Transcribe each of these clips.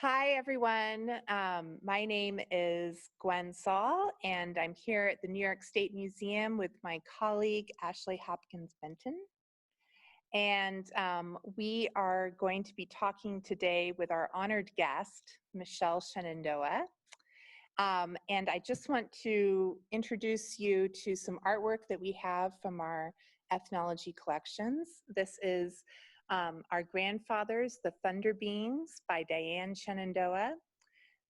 Hi, everyone. My name is Gwen Saul, and I'm here at the New York State Museum with my colleague, Ashley Hopkins-Benton. And we are going to be talking today with our honored guest, Michelle Schenandoah. And I just want to introduce you to some artwork that we have from our ethnology collections. This is Our Grandfathers, the Thunder Beings by Diane Shenandoah.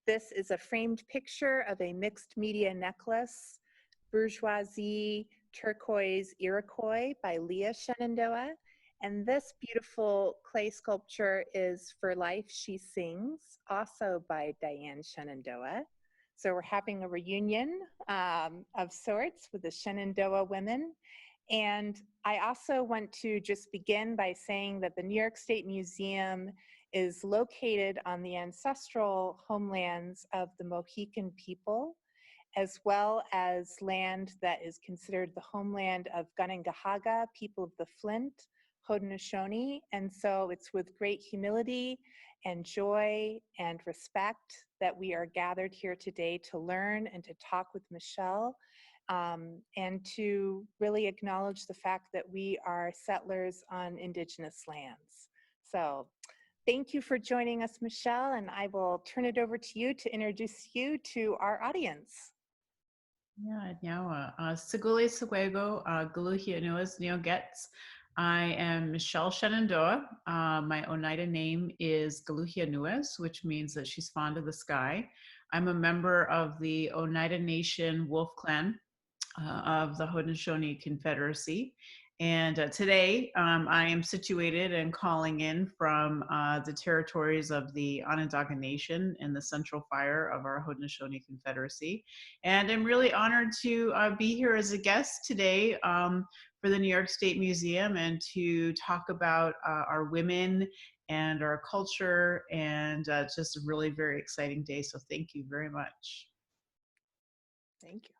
This is a framed picture of a mixed media necklace, Bourgeoisie Turquoise Iroquois by Leah Shenandoah. And this beautiful clay sculpture is For Life She Sings, also by Diane Shenandoah. So we're having a reunion of sorts with the Shenandoah women. And I also want to just begin by saying that the New York State Museum is located on the ancestral homelands of the Mohican people, as well as land that is considered the homeland of Onkwehowekah, people of the Flint, Haudenosaunee. And so it's with great humility and joy and respect that we are gathered here today to learn and to talk with Michelle, and to really acknowledge the fact that we are settlers on Indigenous lands. So thank you for joining us, Michelle, and I will turn it over to you to introduce you to our audience. Yeah, nyawa. Siguli Seguego, Guluhianuas Neogets. I am Michelle Schenandoah. My Oneida name is Galuhianuas, which means that she's fond of the sky. I'm a member of the Oneida Nation Wolf Clan of the Haudenosaunee Confederacy. And today I am situated and calling in from the territories of the Onondaga Nation in the central fire of our Haudenosaunee Confederacy. And I'm really honored to be here as a guest today for the New York State Museum and to talk about our women and our culture, and just a really very exciting day. So thank you very much. Thank you.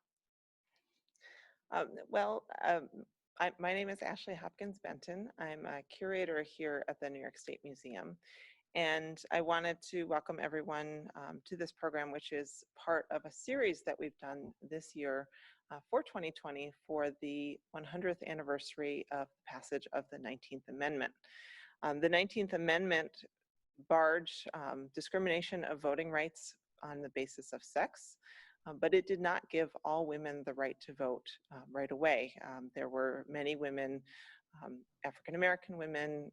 My name is Ashley Hopkins-Benton. I'm a curator here at the New York State Museum. And I wanted to welcome everyone to this program, which is part of a series that we've done this year for 2020 for the 100th anniversary of the passage of the 19th Amendment. The 19th Amendment barred discrimination of voting rights on the basis of sex, but it did not give all women the right to vote right away. There were many women, African-American women,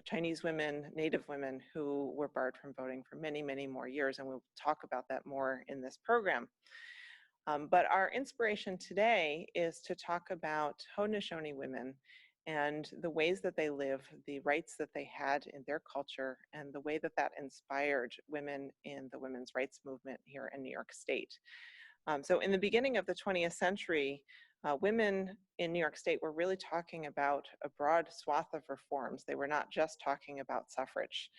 Chinese women, Native women, who were barred from voting for many, many more years, and we'll talk about that more in this program. But our inspiration today is to talk about Haudenosaunee women and the ways that they live, the rights that they had in their culture, and the way that that inspired women in the women's rights movement here in New York State. So in the beginning of the 20th century, women in New York State were really talking about a broad swath of reforms. They were not just talking about suffrage.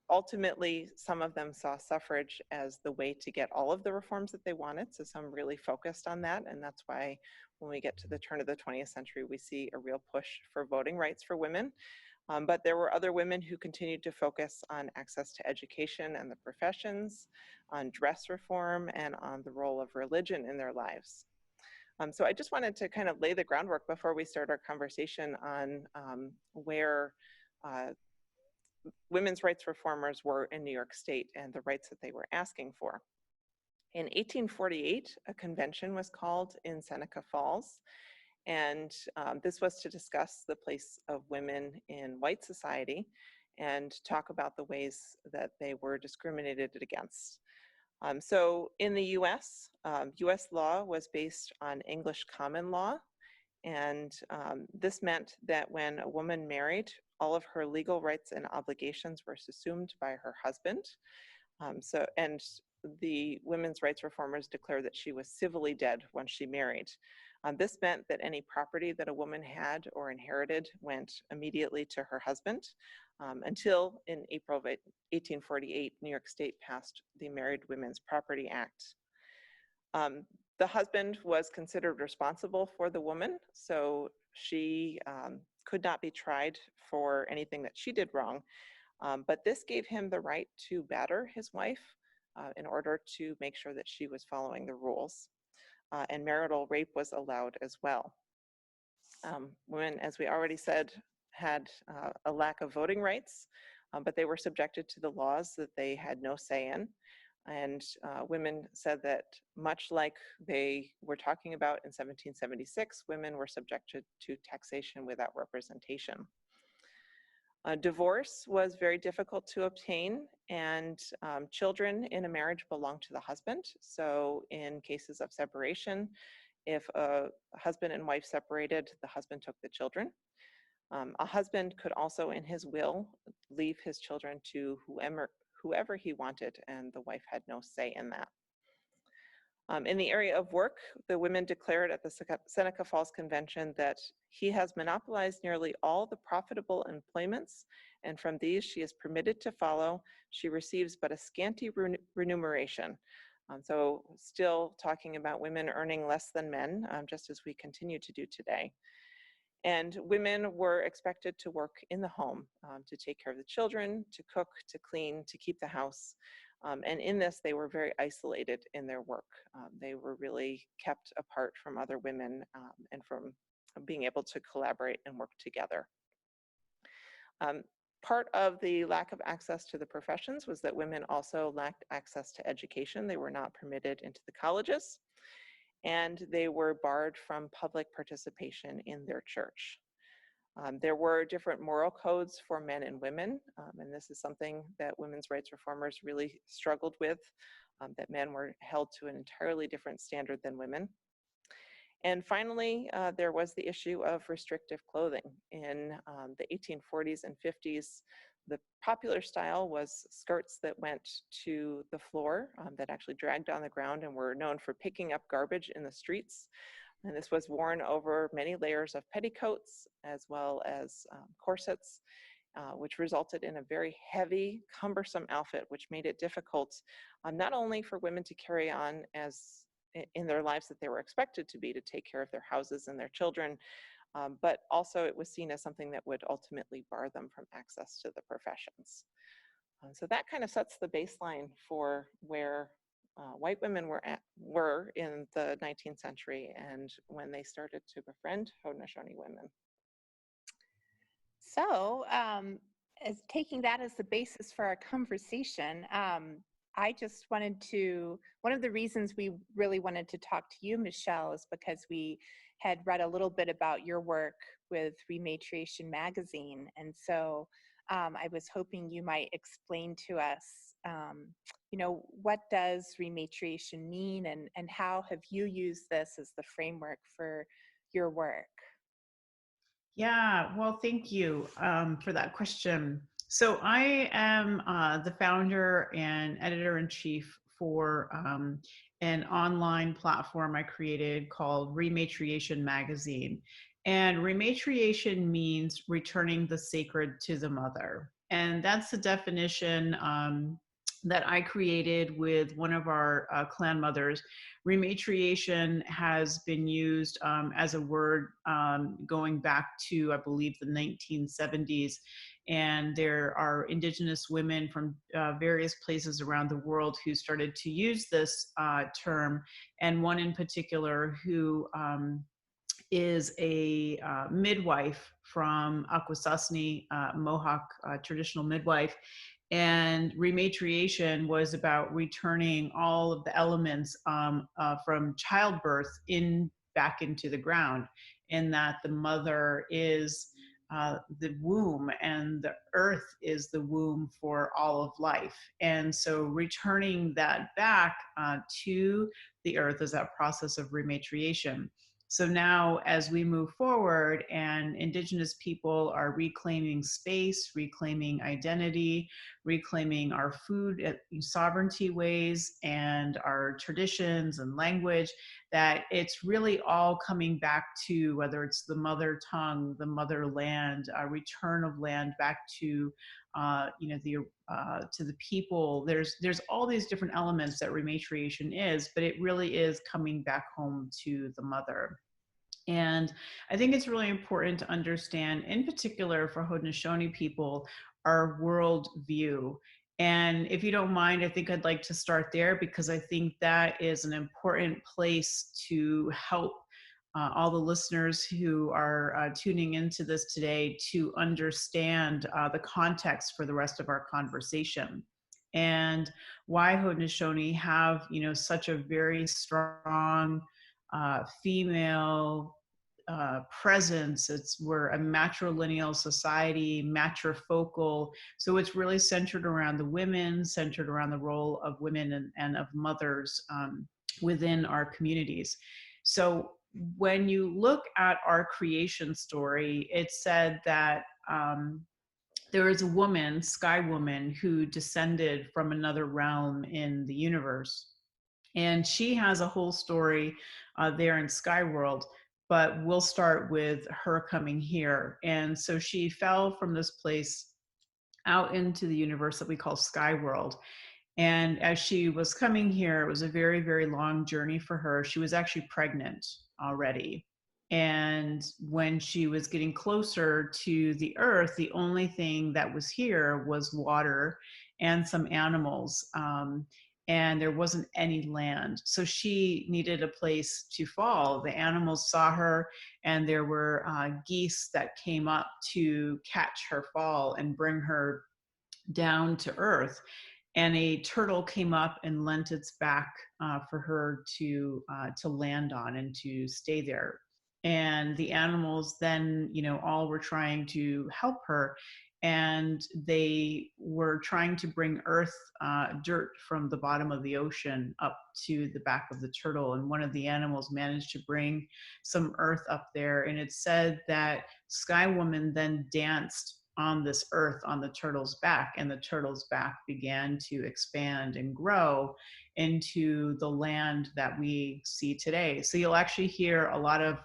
Ultimately, some of them saw suffrage as the way to get all of the reforms that they wanted, so some really focused on that, and that's why when we get to the turn of the 20th century, we see a real push for voting rights for women. But there were other women who continued to focus on access to education and the professions, on dress reform, and on the role of religion in their lives. So I just wanted to kind of lay the groundwork before we start our conversation on where women's rights reformers were in New York State and the rights that they were asking for. In 1848, a convention was called in Seneca Falls, and this was to discuss the place of women in white society and talk about the ways that they were discriminated against. So in the US, US law was based on English common law, and this meant that when a woman married, all of her legal rights and obligations were assumed by her husband. And the women's rights reformers declared that she was civilly dead when she married. This meant that any property that a woman had or inherited went immediately to her husband, until in April of 1848, New York State passed the Married Women's Property Act. The husband was considered responsible for the woman, so she could not be tried for anything that she did wrong. But this gave him the right to batter his wife in order to make sure that she was following the rules. And marital rape was allowed as well. Women, as we already said, had a lack of voting rights, but they were subjected to the laws that they had no say in. And women said that much like they were talking about in 1776, women were subjected to taxation without representation. Divorce was very difficult to obtain, and children in a marriage belonged to the husband. So in cases of separation, if a husband and wife separated, the husband took the children. A husband could also, in his will, leave his children to whoever he wanted, and the wife had no say in that. In the area of work, the women declared at the Seneca Falls Convention that he has monopolized nearly all the profitable employments, and from these she is permitted to follow. She receives but a scanty remuneration. So still talking about women earning less than men, just as we continue to do today. And women were expected to work in the home, to take care of the children, to cook, to clean, to keep the house. And in this, they were very isolated in their work. They were really kept apart from other women and from being able to collaborate and work together. Part of the lack of access to the professions was that women also lacked access to education. They were not permitted into the colleges, and they were barred from public participation in their church. There were different moral codes for men and women, and this is something that women's rights reformers really struggled with, that men were held to an entirely different standard than women. And finally, there was the issue of restrictive clothing. In the 1840s and 50s, the popular style was skirts that went to the floor, that actually dragged on the ground and were known for picking up garbage in the streets. And this was worn over many layers of petticoats as well as corsets, which resulted in a very heavy, cumbersome outfit, which made it difficult not only for women to carry on as in their lives that they were expected to be, to take care of their houses and their children, but also it was seen as something that would ultimately bar them from access to the professions. So that kind of sets the baseline for where white women were in the 19th century and when they started to befriend Haudenosaunee women. So, as taking that as the basis for our conversation, I just wanted to, one of the reasons we really wanted to talk to you, Michelle, is because we had read a little bit about your work with Rematriation Magazine. And so I was hoping you might explain to us, you know, what does rematriation mean, and how have you used this as the framework for your work? Yeah, well, thank you for that question. So I am the founder and editor-in-chief for an online platform I created called Rematriation Magazine. And rematriation means returning the sacred to the mother. And that's the definition that I created with one of our clan mothers. Rematriation has been used as a word going back to, I believe, the 1970s. And there are Indigenous women from various places around the world who started to use this term, and one in particular who is a midwife from Akwesasne, Mohawk traditional midwife. And rematriation was about returning all of the elements from childbirth back into the ground, in that the mother is the womb and the earth is the womb for all of life. And so returning that back to the earth is that process of rematriation. So now as we move forward and Indigenous people are reclaiming space, reclaiming identity, reclaiming our food sovereignty ways and our traditions and language, that it's really all coming back to, whether it's the mother tongue, the motherland, a return of land back to to the people. There's all these different elements that rematriation is, but it really is coming back home to the mother. And I think it's really important to understand, in particular for Haudenosaunee people, our world view. And if you don't mind, I think I'd like to start there, because I think that is an important place to help all the listeners who are tuning into this today to understand the context for the rest of our conversation, and why Haudenosaunee have, such a very strong female presence. We're a matrilineal society, matrifocal. So it's really centered around the women, centered around the role of women and of mothers within our communities. So when you look at our creation story, it said that there is a woman, Sky Woman, who descended from another realm in the universe. And she has a whole story there in Sky World, but we'll start with her coming here. And so she fell from this place out into the universe that we call Sky World. And as she was coming here, it was a very, very long journey for her. She was actually pregnant already. And when she was getting closer to the earth, the only thing that was here was water and some animals. And there wasn't any land. So she needed a place to fall. The animals saw her, and there were geese that came up to catch her fall and bring her down to earth. And a turtle came up and lent its back for her to land on and to stay there. And the animals then, all were trying to help her, and they were trying to bring dirt from the bottom of the ocean up to the back of the turtle. And one of the animals managed to bring some earth up there. And it said that Sky Woman then danced on this earth on the turtle's back, and the turtle's back began to expand and grow into the land that we see today. So you'll actually hear a lot of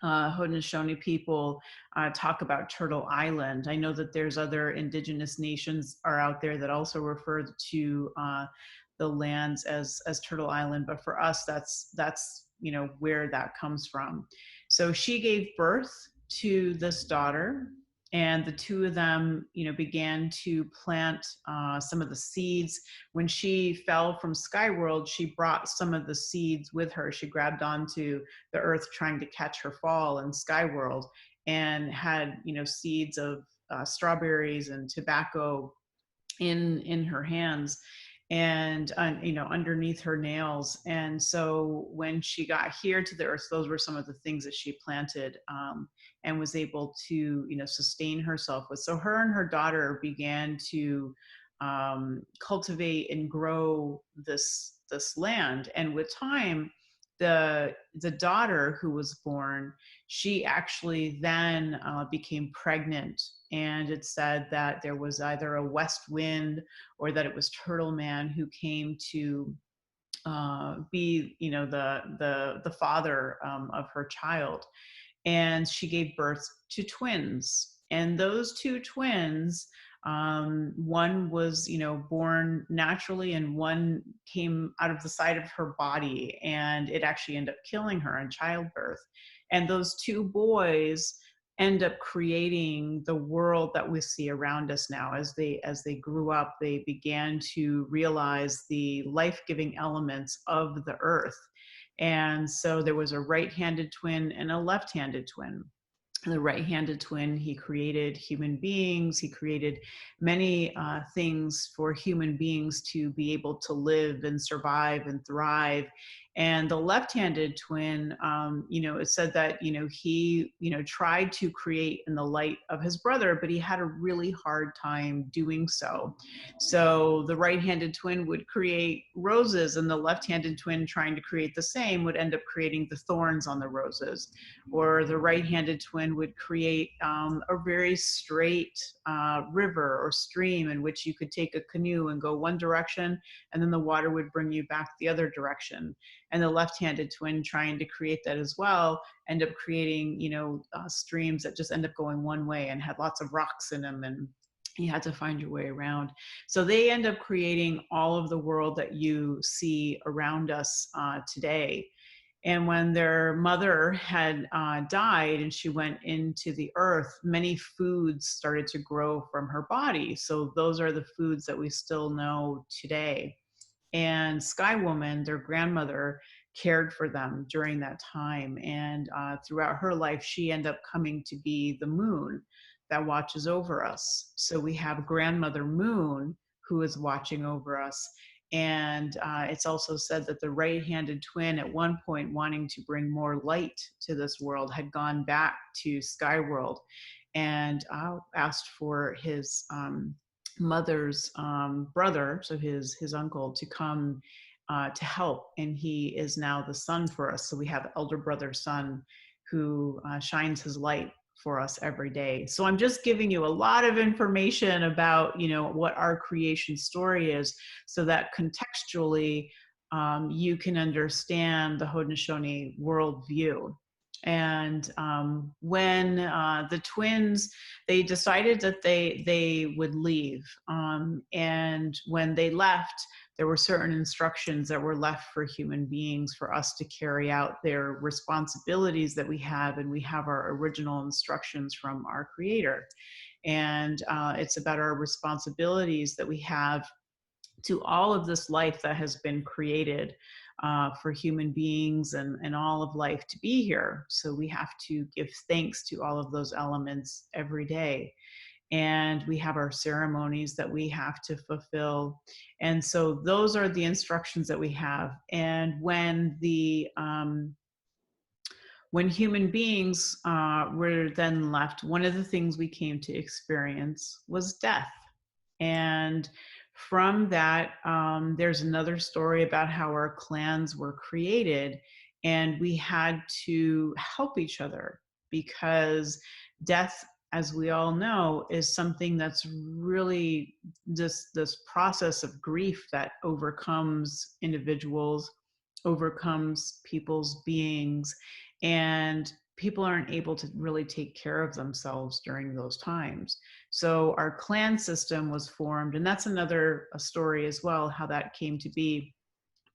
Haudenosaunee people talk about Turtle Island. I know that there's other Indigenous nations are out there that also refer to the lands as Turtle Island, but for us, that's where that comes from. So she gave birth to this daughter, and the two of them, began to plant some of the seeds. When she fell from Sky World, she brought some of the seeds with her. She grabbed onto the earth trying to catch her fall in Sky World, and had, seeds of strawberries and tobacco in her hands, and underneath her nails. And so when she got here to the earth, those were some of the things that she planted and was able to sustain herself with. So her and her daughter began to cultivate and grow this land. And with time, the daughter who was born, she actually then became pregnant. And it said that there was either a west wind or that it was Turtle Man who came to be, the father of her child. And she gave birth to twins. And those two twins, one was, born naturally, and one came out of the side of her body, and it actually ended up killing her in childbirth. And those two boys end up creating the world that we see around us now. As they grew up, they began to realize the life-giving elements of the earth. And so there was a right-handed twin and a left-handed twin. The right-handed twin, he created human beings. He created many things for human beings to be able to live and survive and thrive. And the left-handed twin, it said that, he, tried to create in the light of his brother, but he had a really hard time doing so. So the right-handed twin would create roses, and the left-handed twin, trying to create the same, would end up creating the thorns on the roses. Or the right-handed twin would create a very straight river or stream in which you could take a canoe and go one direction, and then the water would bring you back the other direction. And the left-handed twin, trying to create that as well, end up creating, streams that just end up going one way and had lots of rocks in them, and you had to find your way around. So they end up creating all of the world that you see around us today. And when their mother had died and she went into the earth, many foods started to grow from her body. So those are the foods that we still know today. And Sky Woman, their grandmother, cared for them during that time. And throughout her life, she ended up coming to be the moon that watches over us. So we have Grandmother Moon, who is watching over us. And it's also said that the right-handed twin, at one point wanting to bring more light to this world, had gone back to Sky World and asked for his mother's brother, so his uncle, to come to help. And he is now the sun for us. So we have elder brother sun who shines his light for us every day. So I'm just giving you a lot of information about, you know, what our creation story is, so that contextually you can understand the Haudenosaunee worldview. And when the twins, they decided that they would leave, and when they left, there were certain instructions that were left for human beings for us to carry out their responsibilities that we have, and we have our original instructions from our Creator. And it's about our responsibilities that we have to all of this life that has been created for human beings and all of life to be here. So we have to give thanks to all of those elements every day. And we have our ceremonies that we have to fulfill. And so those are the instructions that we have. And when when human beings were then left, one of the things we came to experience was death. And from that, there's another story about how our clans were created, and we had to help each other, because death, as we all know, is something that's really this process of grief that overcomes individuals, overcomes people's beings, and people aren't able to really take care of themselves during those times. So our clan system was formed, and that's another story as well, how that came to be.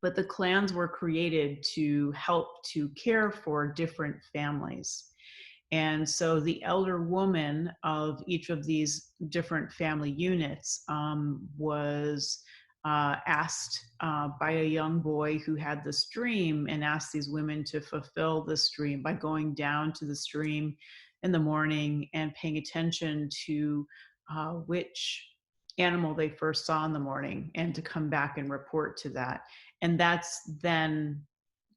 But the clans were created to help to care for different families. And so the elder woman of each of these different family units was asked by a young boy who had this dream, and asked these women to fulfill this dream by going down to the stream in the morning and paying attention to which animal they first saw in the morning, and to come back and report to that. And that's then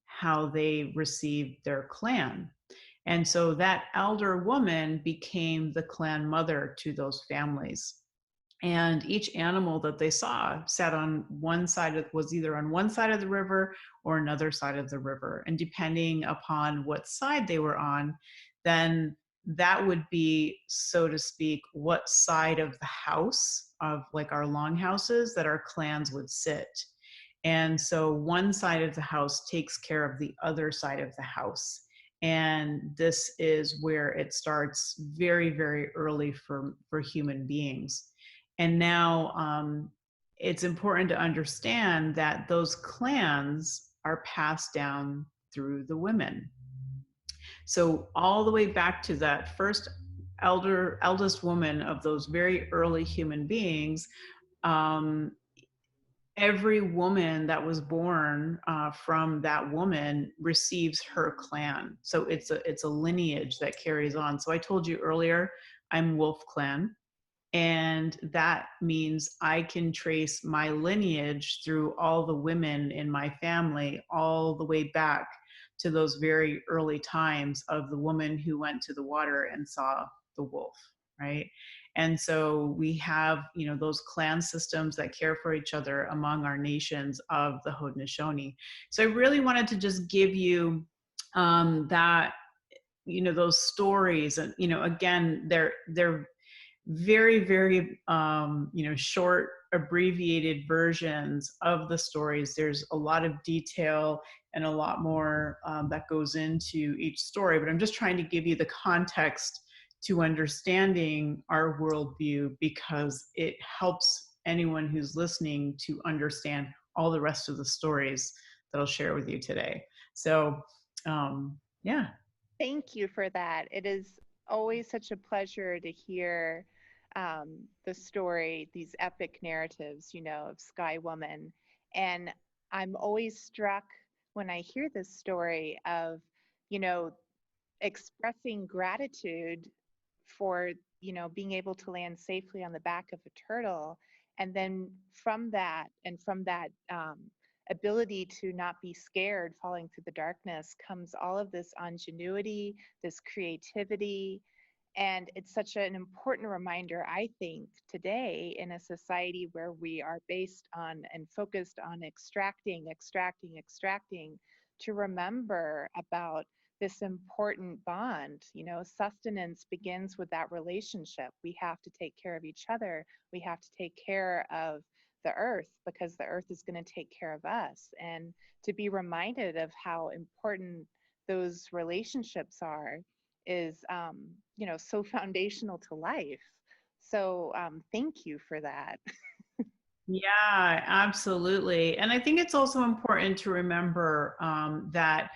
how they received their clan. And so that elder woman became the clan mother to those families. And each animal that they saw sat on one side of, was either on one side of the river or another side of the river. And depending upon what side they were on, then that would be, so to speak, what side of the house, of like our longhouses, that our clans would sit. And so one side of the house takes care of the other side of the house. And this is where it starts very, very early for human beings. And now it's important to understand that those clans are passed down through the women. So all the way back to that first eldest woman of those very early human beings, every woman that was born from that woman receives her clan. So it's a lineage that carries on. So I told you earlier, I'm Wolf Clan. And that means I can trace my lineage through all the women in my family, all the way back to those very early times of the woman who went to the water and saw the wolf, right? And so we have, you know, those clan systems that care for each other among our nations of the Haudenosaunee. So I really wanted to just give you that, you know, those stories. And, you know, again, they're very, very, you know, short, abbreviated versions of the stories. There's a lot of detail and a lot more that goes into each story, but I'm just trying to give you the context to understanding our worldview, because it helps anyone who's listening to understand all the rest of the stories that I'll share with you today. So Yeah. Thank you for that. It is always such a pleasure to hear the story, these epic narratives, of Sky Woman. And I'm always struck when I hear this story of, you know, expressing gratitude for being able to land safely on the back of a turtle, and then from that ability to not be scared falling through the darkness comes all of this ingenuity, this creativity. And it's such an important reminder, I think, today in a society where we are based on and focused on extracting, to remember about this important bond. Sustenance begins with that relationship. We have to take care of each other. We have to take care of the earth because the earth is going to take care of us. And to be reminded of how important those relationships are is, so foundational to life. So thank you for that. Yeah, absolutely. And I think it's also important to remember that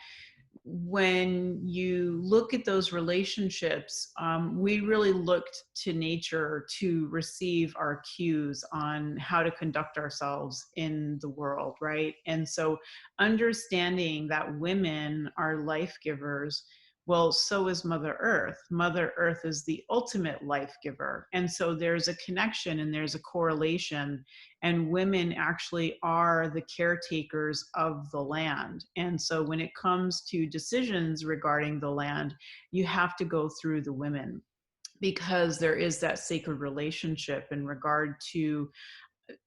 when you look at those relationships, we really looked to nature to receive our cues on how to conduct ourselves in the world, right? And so understanding that women are life givers, well, so is Mother Earth. Mother Earth is the ultimate life giver. And so there's a connection and there's a correlation, and women actually are the caretakers of the land. And so when it comes to decisions regarding the land, you have to go through the women, because there is that sacred relationship in regard to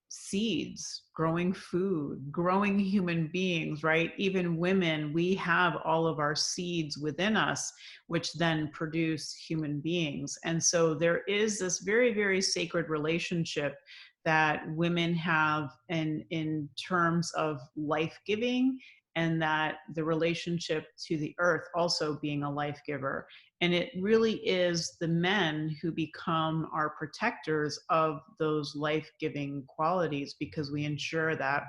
seeds, growing food, growing human beings, right? Even women, we have all of our seeds within us, which then produce human beings. And so there is this very, very sacred relationship that women have in terms of life giving, and that the relationship to the earth also being a life giver. And it really is the men who become our protectors of those life-giving qualities, because we ensure that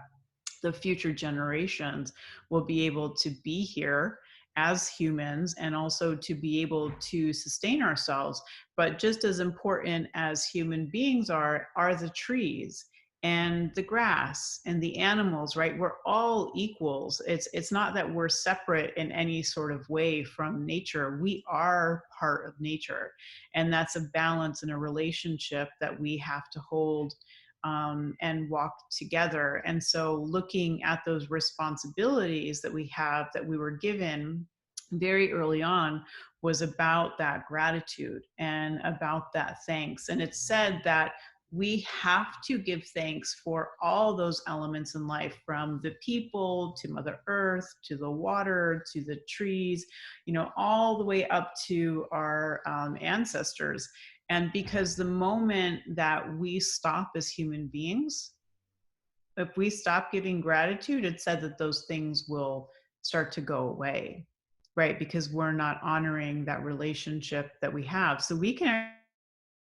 the future generations will be able to be here as humans and also to be able to sustain ourselves. But just as important as human beings are the trees and the grass and the animals, right? We're all equals. It's not that we're separate in any sort of way from nature. We are part of nature. And that's a balance and a relationship that we have to hold and walk together. And so looking at those responsibilities that we have, that we were given very early on, was about that gratitude and about that thanks. And it's said that we have to give thanks for all those elements in life, from the people to Mother Earth, to the water, to the trees, all the way up to our ancestors. And because the moment that we stop as human beings, if we stop giving gratitude, it's said that those things will start to go away, right? Because we're not honoring that relationship that we have. So we can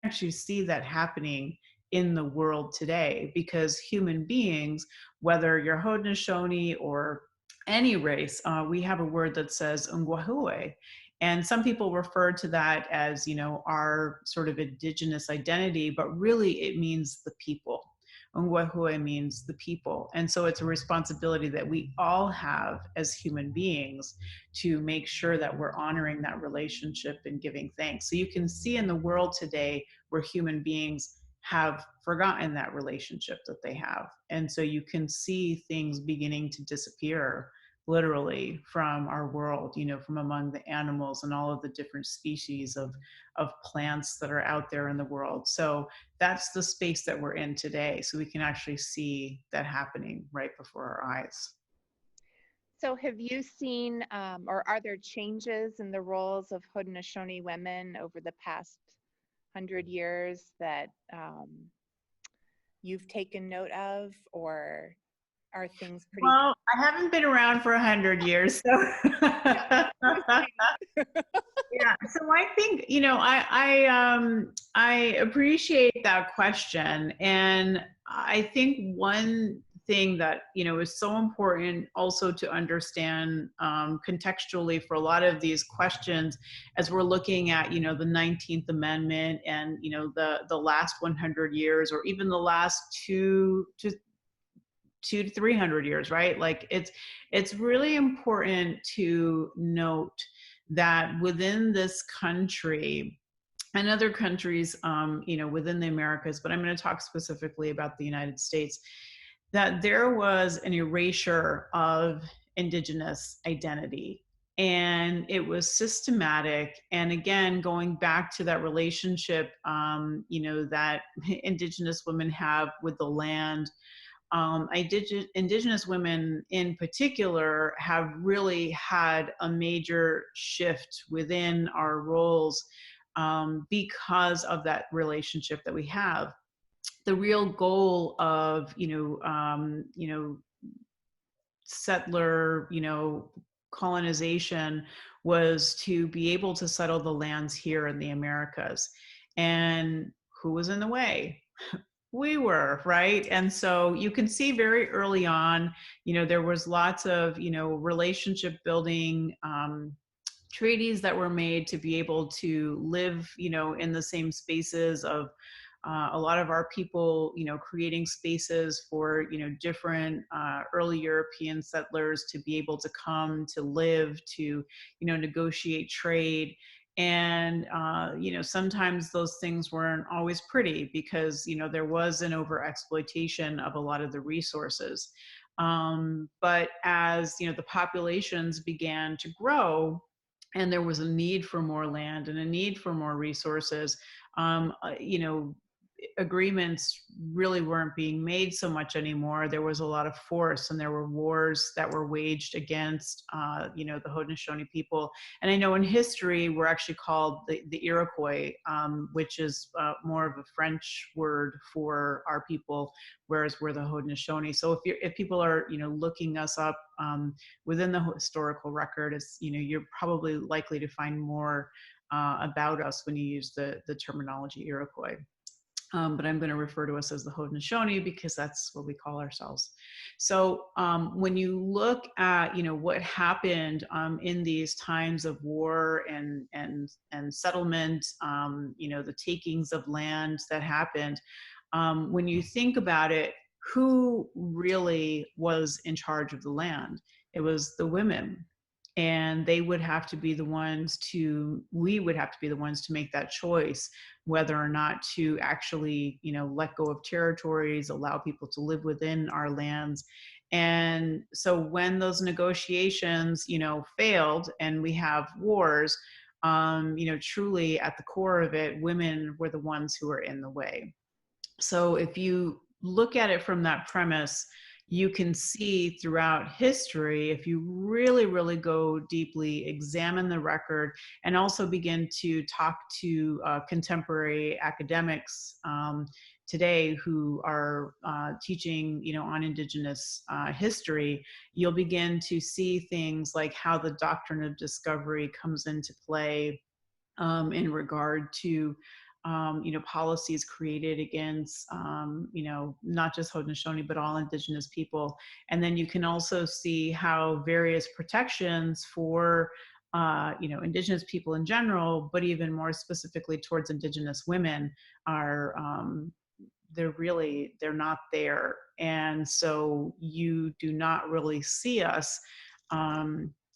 actually see that happening in the world today, because human beings, whether you're Haudenosaunee or any race, we have a word that says Onkwehowekah. And some people refer to that as, our sort of indigenous identity, but really it means the people. Onkwehowekah means the people. And so it's a responsibility that we all have as human beings to make sure that we're honoring that relationship and giving thanks. So you can see in the world today where human beings have forgotten that relationship that they have. And so you can see things beginning to disappear literally from our world, from among the animals and all of the different species of plants that are out there in the world. So that's the space that we're in today. So we can actually see that happening right before our eyes. So have you seen, or are there changes in the roles of Haudenosaunee women over the past 100 years that you've taken note of, or are things pretty? Well, I haven't been around for 100 years, so. Yeah, so I think, I appreciate that question. And I think one thing that, is so important also to understand contextually for a lot of these questions as we're looking at, the 19th Amendment and, the last 100 years or even the last 200 to 300 years, right? Like it's really important to note that within this country and other countries, within the Americas, but I'm going to talk specifically about the United States, that there was an erasure of Indigenous identity. And it was systematic. And again, going back to that relationship, that Indigenous women have with the land, Indigenous women in particular have really had a major shift within our roles because of that relationship that we have. The real goal of, settler, colonization was to be able to settle the lands here in the Americas. And who was in the way? We were, right? And so you can see very early on, there was lots of, relationship building treaties that were made to be able to live, in the same spaces of a lot of our people, creating spaces for, different early European settlers to be able to come to live, to, negotiate trade. And, sometimes those things weren't always pretty because, there was an overexploitation of a lot of the resources. But as, the populations began to grow and there was a need for more land and a need for more resources, agreements really weren't being made so much anymore. There was a lot of force, and there were wars that were waged against, the Haudenosaunee people. And I know in history, we're actually called the Iroquois, which is more of a French word for our people, whereas we're the Haudenosaunee. So if people are, looking us up within the historical record, it's, you're probably likely to find more about us when you use the terminology Iroquois. But I'm going to refer to us as the Haudenosaunee because that's what we call ourselves. So when you look at, what happened in these times of war and settlement, the takings of land that happened, when you think about it, who really was in charge of the land? It was the women. And they would have to be the ones we would have to be the ones to make that choice, whether or not to actually, let go of territories, allow people to live within our lands. And so when those negotiations, failed and we have wars, truly at the core of it, women were the ones who were in the way. So if you look at it from that premise, you can see throughout history, if you really, really go deeply, examine the record, and also begin to talk to contemporary academics today who are teaching, on Indigenous history, you'll begin to see things like how the doctrine of discovery comes into play in regard to policies created against, not just Haudenosaunee, but all Indigenous people. And then you can also see how various protections for, Indigenous people in general, but even more specifically towards Indigenous women are, they're not there. And so you do not really see us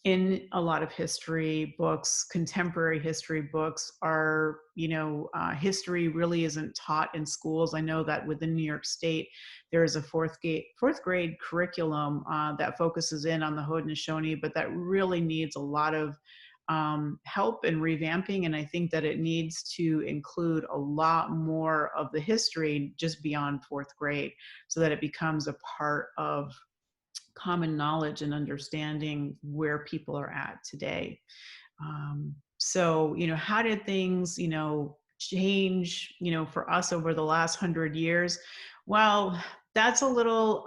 in a lot of history books. Contemporary history books are, history really isn't taught in schools. I know that within New York State, there is a fourth grade curriculum that focuses in on the Haudenosaunee, but that really needs a lot of help and revamping. And I think that it needs to include a lot more of the history just beyond fourth grade so that it becomes a part of common knowledge and understanding where people are at today. So, how did things, change, for us over the last 100 years? Well, that's a little,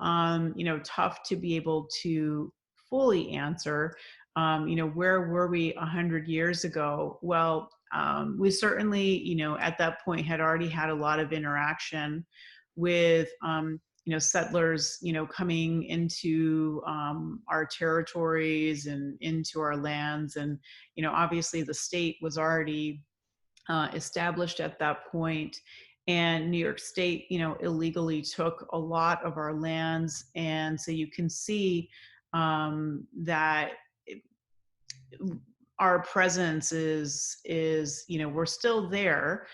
tough to be able to fully answer. Where were we 100 years ago? Well, we certainly, at that point had already had a lot of interaction with settlers, coming into our territories and into our lands. And, obviously the state was already established at that point. And New York State, illegally took a lot of our lands. And so you can see that our presence is, we're still there.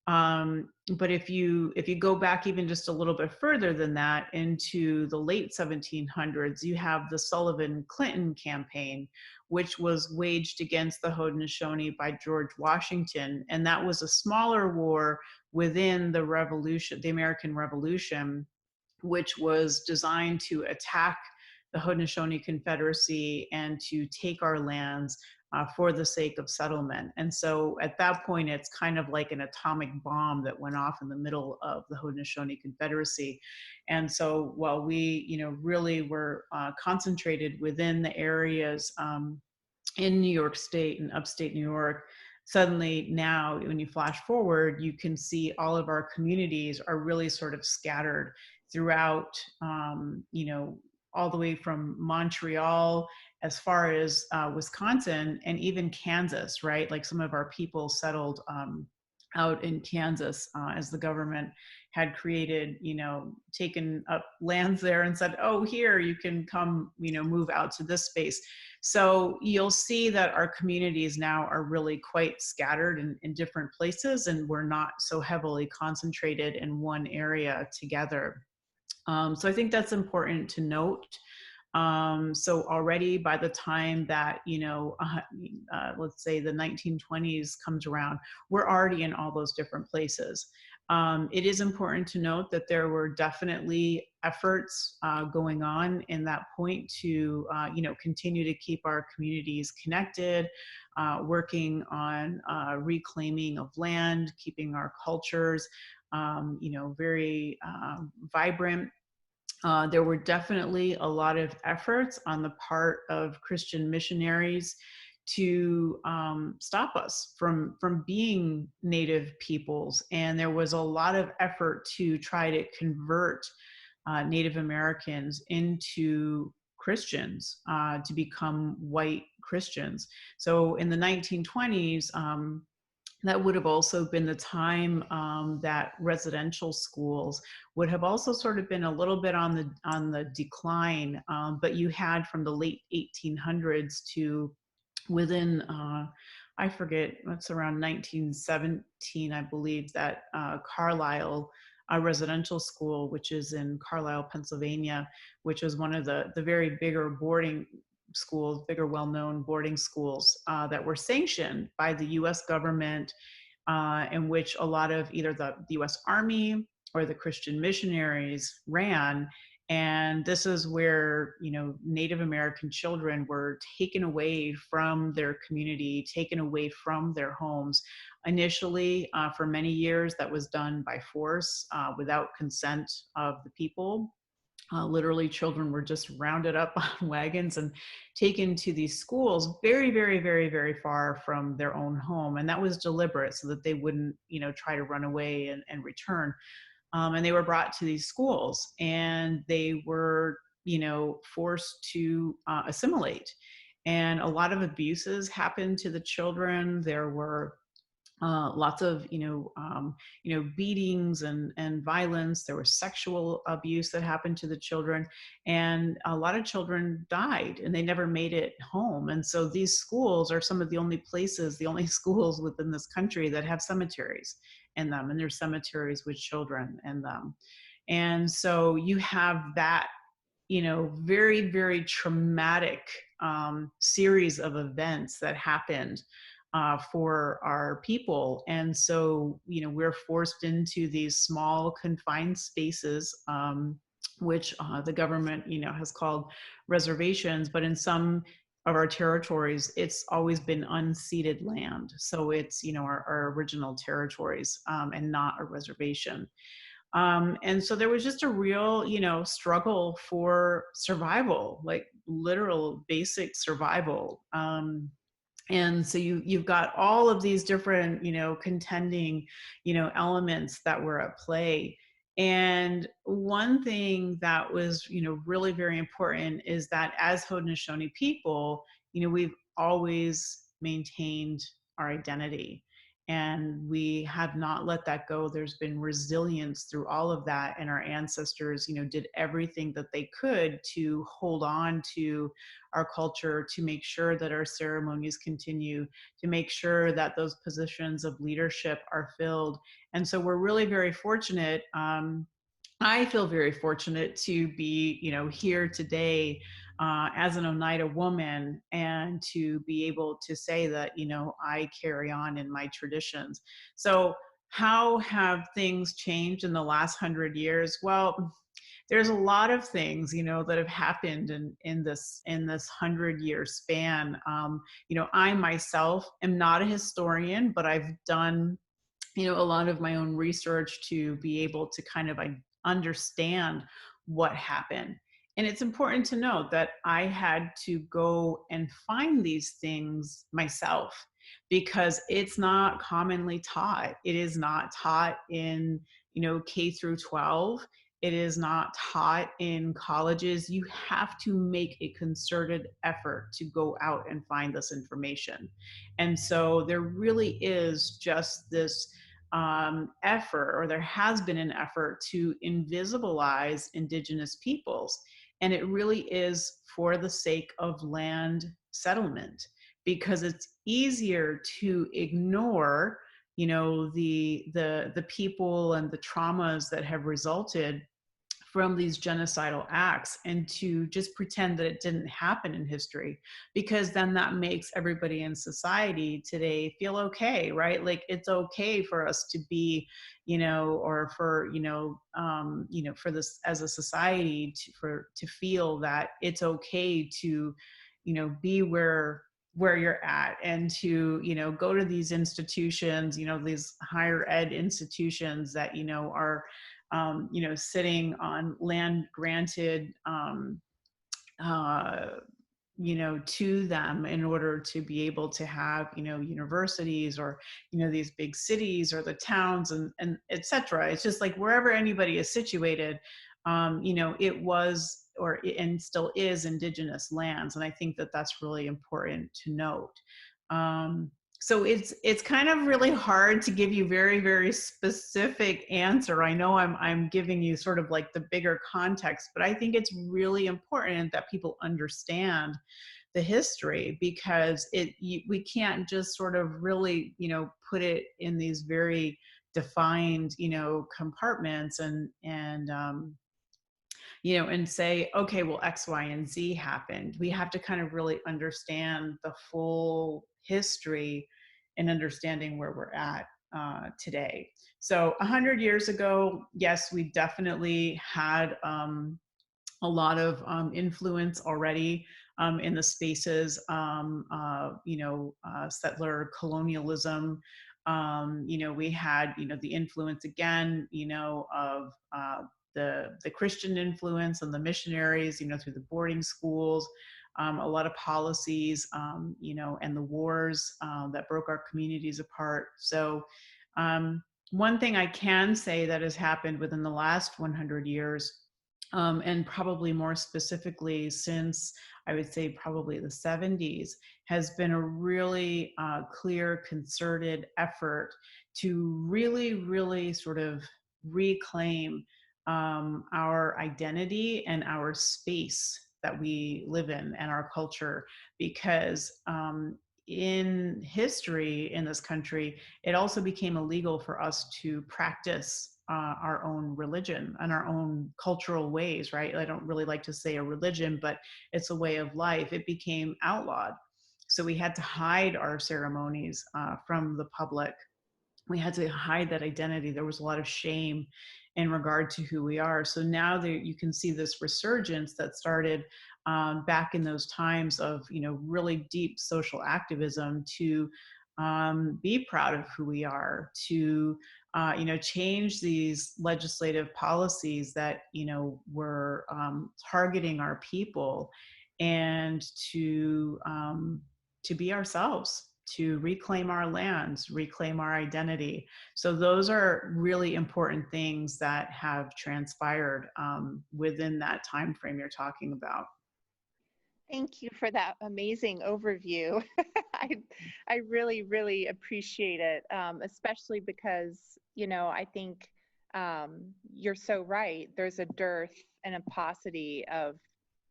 But if you go back even just a little bit further than that into the late 1700s, you have the Sullivan-Clinton campaign, which was waged against the Haudenosaunee by George Washington. And that was a smaller war within the Revolution, the American Revolution, which was designed to attack the Haudenosaunee Confederacy and to take our lands for the sake of settlement. And so at that point, it's kind of like an atomic bomb that went off in the middle of the Haudenosaunee Confederacy. And so while we, really were concentrated within the areas in New York State and upstate New York, suddenly now when you flash forward, you can see all of our communities are really sort of scattered throughout, all the way from Montreal as far as Wisconsin and even Kansas, right? Like some of our people settled out in Kansas as the government had created, taken up lands there and said, oh, here you can come, move out to this space. So you'll see that our communities now are really quite scattered in different places, and we're not so heavily concentrated in one area together. So I think that's important to note. So already by the time that, let's say the 1920s comes around, we're already in all those different places. It is important to note that there were definitely efforts going on in that point to, continue to keep our communities connected, working on reclaiming of land, keeping our cultures, very vibrant. There were definitely a lot of efforts on the part of Christian missionaries to stop us from being Native peoples. And there was a lot of effort to try to convert Native Americans into Christians, to become white Christians. So in the 1920s, that would have also been the time that residential schools would have also sort of been a little bit on the decline. But you had from the late 1800s to within, I forget, what's around 1917, I believe, that Carlisle residential school, which is in Carlisle, Pennsylvania, which was one of the very bigger boarding schools, bigger well-known boarding schools that were sanctioned by the US government, in which a lot of either the US Army or the Christian missionaries ran. And this is where, Native American children were taken away from their community, taken away from their homes. Initially, for many years, that was done by force, without consent of the people. Literally, children were just rounded up on wagons and taken to these schools very, very, very, very far from their own home. And that was deliberate so that they wouldn't, try to run away and return. And they were brought to these schools, and they were, forced to assimilate. And a lot of abuses happened to the children. There were lots of beatings and violence. There was sexual abuse that happened to the children, and a lot of children died and they never made it home. And so these schools are some of the only schools within this country that have cemeteries in them, and there's cemeteries with children in them. And so you have that very, very traumatic series of events that happened for our people. And so, we're forced into these small confined spaces, which the government, has called reservations, but in some of our territories, it's always been unceded land. So it's, our original territories, and not a reservation. And so there was just a real, struggle for survival, like literal basic survival. And so you've got all of these different, contending, elements that were at play. And one thing that was, really very important is that as Haudenosaunee people, we've always maintained our identity and we have not let that go. There's been resilience through all of that. And our ancestors, did everything that they could to hold on to our culture, to make sure that our ceremonies continue, to make sure that those positions of leadership are filled. And so we're really very fortunate. I feel very fortunate to be, here today as an Oneida woman and to be able to say that, I carry on in my traditions. So how have things changed in the last 100 years? Well, there's a lot of things, that have happened in this 100-year span. I myself am not a historian, but I've done a lot of my own research to be able to kind of understand what happened. And it's important to note that I had to go and find these things myself because it's not commonly taught. It is not taught in, K through 12. It is not taught in colleges. You have to make a concerted effort to go out and find this information. And so there really is just this effort, or there has been an effort to invisibilize Indigenous peoples. And it really is for the sake of land settlement, because it's easier to ignore, the people and the traumas that have resulted from these genocidal acts and to just pretend that it didn't happen in history, because then that makes everybody in society today feel okay, right? Like it's okay for us to be, or for, for this as a society to feel that it's okay to, be where you're at and to, go to these institutions, these higher ed institutions that, are sitting on land granted, to them in order to be able to have, universities or, these big cities or the towns and et cetera. It's just like wherever anybody is situated, it was and still is Indigenous lands. And I think that that's really important to note. So it's kind of really hard to give you very, very specific answer. I know I'm giving you sort of like the bigger context, but I think it's really important that people understand the history, because we can't just sort of really, put it in these very defined, compartments and and say, okay, well, X, Y, and Z happened. We have to kind of really understand the full history and understanding where we're at today. So 100 years ago, yes, we definitely had a lot of influence already in the spaces, settler colonialism. We had, the influence again, of the Christian influence and the missionaries, through the boarding schools, a lot of policies, and the wars that broke our communities apart. So one thing I can say that has happened within the last 100 years, and probably more specifically since I would say probably the 70s, has been a really clear, concerted effort to really, really sort of reclaim our identity and our space that we live in and our culture. Because in history in this country, it also became illegal for us to practice our own religion and our own cultural ways, right? I don't really like to say a religion, but it's a way of life. It became outlawed. So we had to hide our ceremonies from the public. We had to hide that identity. There was a lot of shame in regard to who we are. So now you can see this resurgence that started back in those times of, really deep social activism to be proud of who we are, to change these legislative policies that, were targeting our people, and to be ourselves, to reclaim our lands, reclaim our identity. So those are really important things that have transpired within that time frame you're talking about. Thank you for that amazing overview. I really, really appreciate it, especially because, you know, I think you're so right. There's a dearth and a paucity of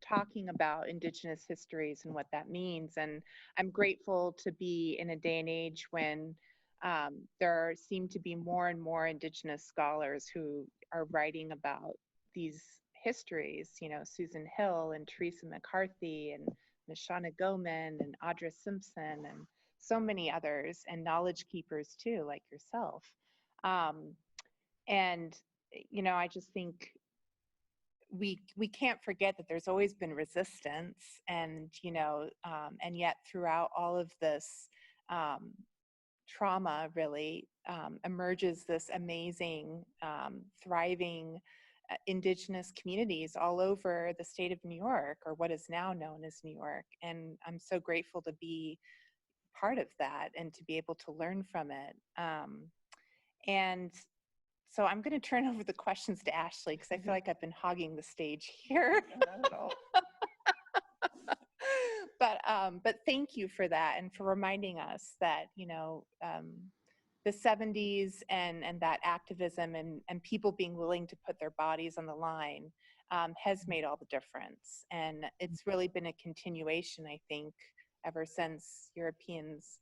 talking about Indigenous histories and what that means. And I'm grateful to be in a day and age when there seem to be more and more Indigenous scholars who are writing about these histories, you know, Susan Hill and Teresa McCarthy and Nashana Goman and Audra Simpson and so many others, and knowledge keepers too, like yourself. And, you know, I just think we can't forget that there's always been resistance, and, you know, and yet throughout all of this trauma really emerges this amazing, thriving Indigenous communities all over the state of New York, or what is now known as New York. And I'm so grateful to be part of that and to be able to learn from it. And so I'm going to turn over the questions to Ashley, because I feel like I've been hogging the stage here. Not at all. But thank you for that, and for reminding us that, you know, the 70s and that activism and people being willing to put their bodies on the line has made all the difference. And it's really been a continuation, I think, ever since Europeans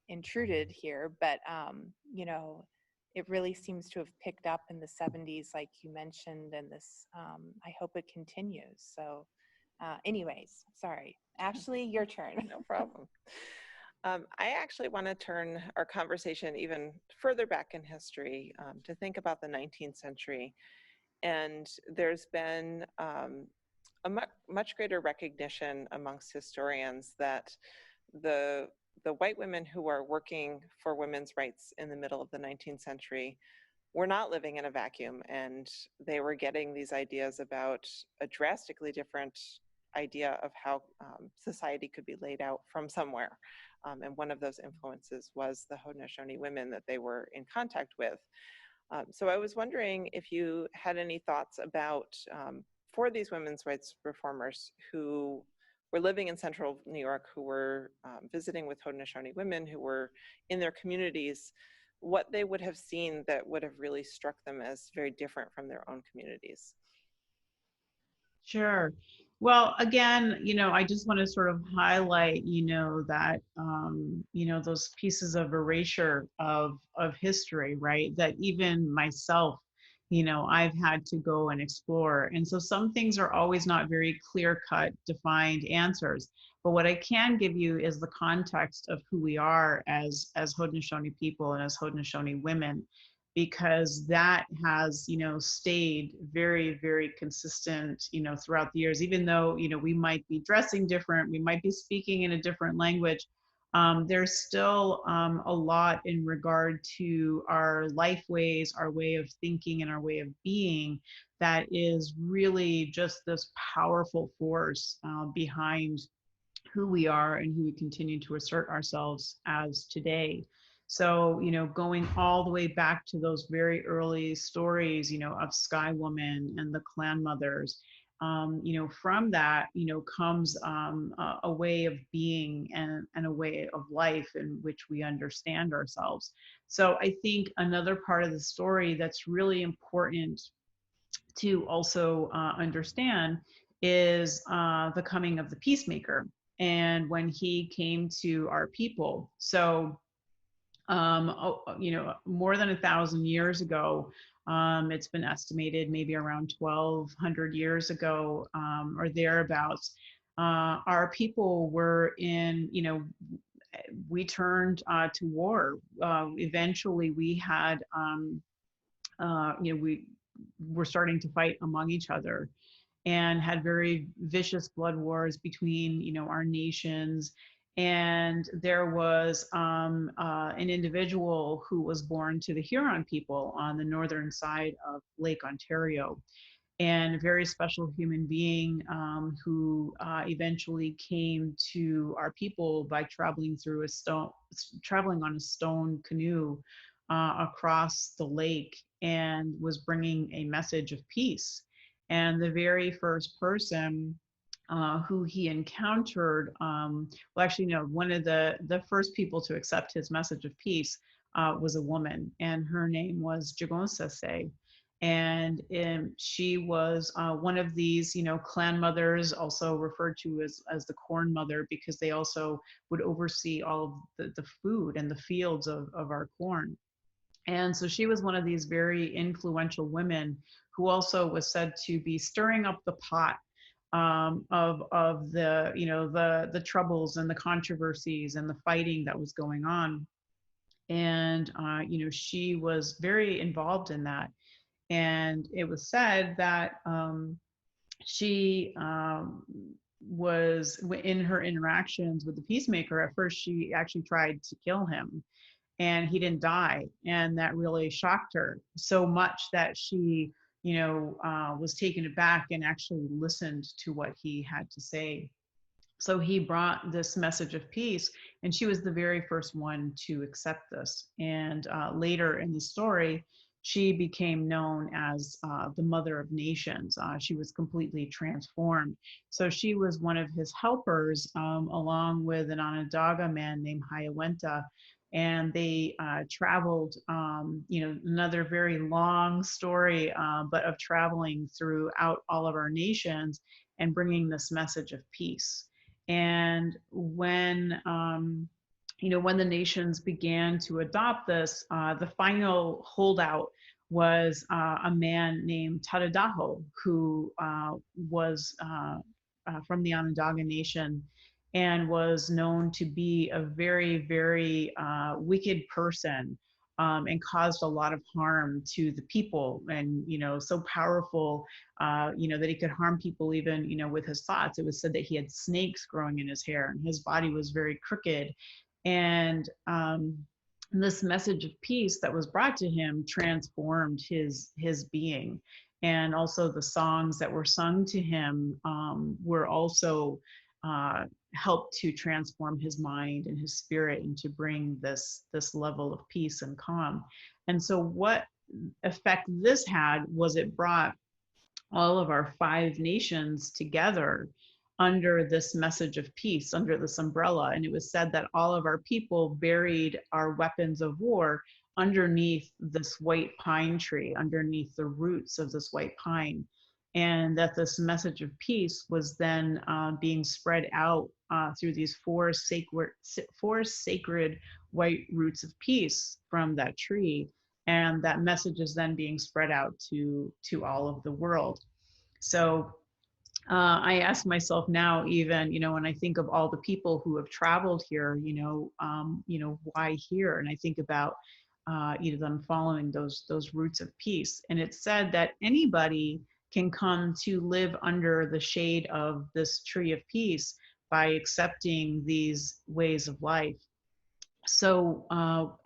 intruded here. But, you know, it really seems to have picked up in the 70s, like you mentioned, and this, I hope it continues. So anyways, sorry. Ashley, your turn. No problem. I actually want to turn our conversation even further back in history to think about the 19th century. And there's been a much greater recognition amongst historians that the white women who are working for women's rights in the middle of the 19th century were not living in a vacuum, and they were getting these ideas about a drastically different idea of how society could be laid out from somewhere. And one of those influences was the Haudenosaunee women that they were in contact with. So I was wondering if you had any thoughts about, for these women's rights reformers who were living in central New York, who were visiting with Haudenosaunee women, who were in their communities, what they would have seen that would have really struck them as very different from their own communities. Sure. Well, again, you know, I just want to sort of highlight, you know, that, you know, those pieces of erasure of history, right? That even myself, you know, I've had to go and explore. And so some things are always not very clear-cut, defined answers. But what I can give you is the context of who we are as Haudenosaunee people and as Haudenosaunee women, because that has, you know, stayed very, very consistent, you know, throughout the years. Even though, you know, we might be dressing different, we might be speaking in a different language, there's still a lot in regard to our life ways, our way of thinking, and our way of being that is really just this powerful force behind who we are and who we continue to assert ourselves as today. So, you know, going all the way back to those very early stories, you know, of Sky Woman and the Clan Mothers, you know, from that, you know, comes a way of being and a way of life in which we understand ourselves. So I think another part of the story that's really important to also understand is the coming of the peacemaker, and when he came to our people. So you know, more than 1,000 years ago, it's been estimated maybe around 1,200 years ago or thereabouts, our people were in, you know, we turned to war. Eventually we had, you know, we were starting to fight among each other and had very vicious blood wars between, you know, our nations. And there was an individual who was born to the Huron people on the northern side of Lake Ontario. and a very special human being who eventually came to our people by traveling on a stone canoe across the lake, and was bringing a message of peace. And the very first person who he encountered, well, actually, no, one of the first people to accept his message of peace was a woman, and her name was Jagonsase. And she was one of these, clan mothers, also referred to as the corn mother, because they also would oversee all of the food and the fields of our corn. And so she was one of these very influential women who also was said to be stirring up the pot of the the troubles and the controversies and the fighting that was going on. And she was very involved in that. And it was said that she was in her interactions with the peacemaker. At first, she actually tried to kill him, and he didn't die, and that really shocked her so much that she was taken aback and actually listened to what he had to say. So he brought this message of peace, and she was the very first one to accept this. And later in the story, she became known as the Mother of Nations. She was completely transformed. So she was one of his helpers, along with an Onondaga man named Hayawenta. And they traveled, another very long story, but of traveling throughout all of our nations and bringing this message of peace. And when when the nations began to adopt this, the final holdout was a man named Tadadaho, who was from the Onondaga Nation, and was known to be a very, very wicked person, and caused a lot of harm to the people, and so powerful that he could harm people even with his thoughts. It was said that he had snakes growing in his hair, and his body was very crooked. And this message of peace that was brought to him transformed his being. And also the songs that were sung to him were also helped to transform his mind and his spirit, and to bring this level of peace and calm. And so what effect this had was it brought all of our 5 nations together under this message of peace, under this umbrella. And it was said that all of our people buried our weapons of war underneath this white pine tree, underneath the roots of this white pine. And that this message of peace was then being spread out through these 4 sacred white roots of peace from that tree. And that message is then being spread out to all of the world. So I ask myself now, even, when I think of all the people who have traveled here, why here? And I think about, them following those roots of peace. And it's said that anybody can come to live under the shade of this tree of peace by accepting these ways of life. So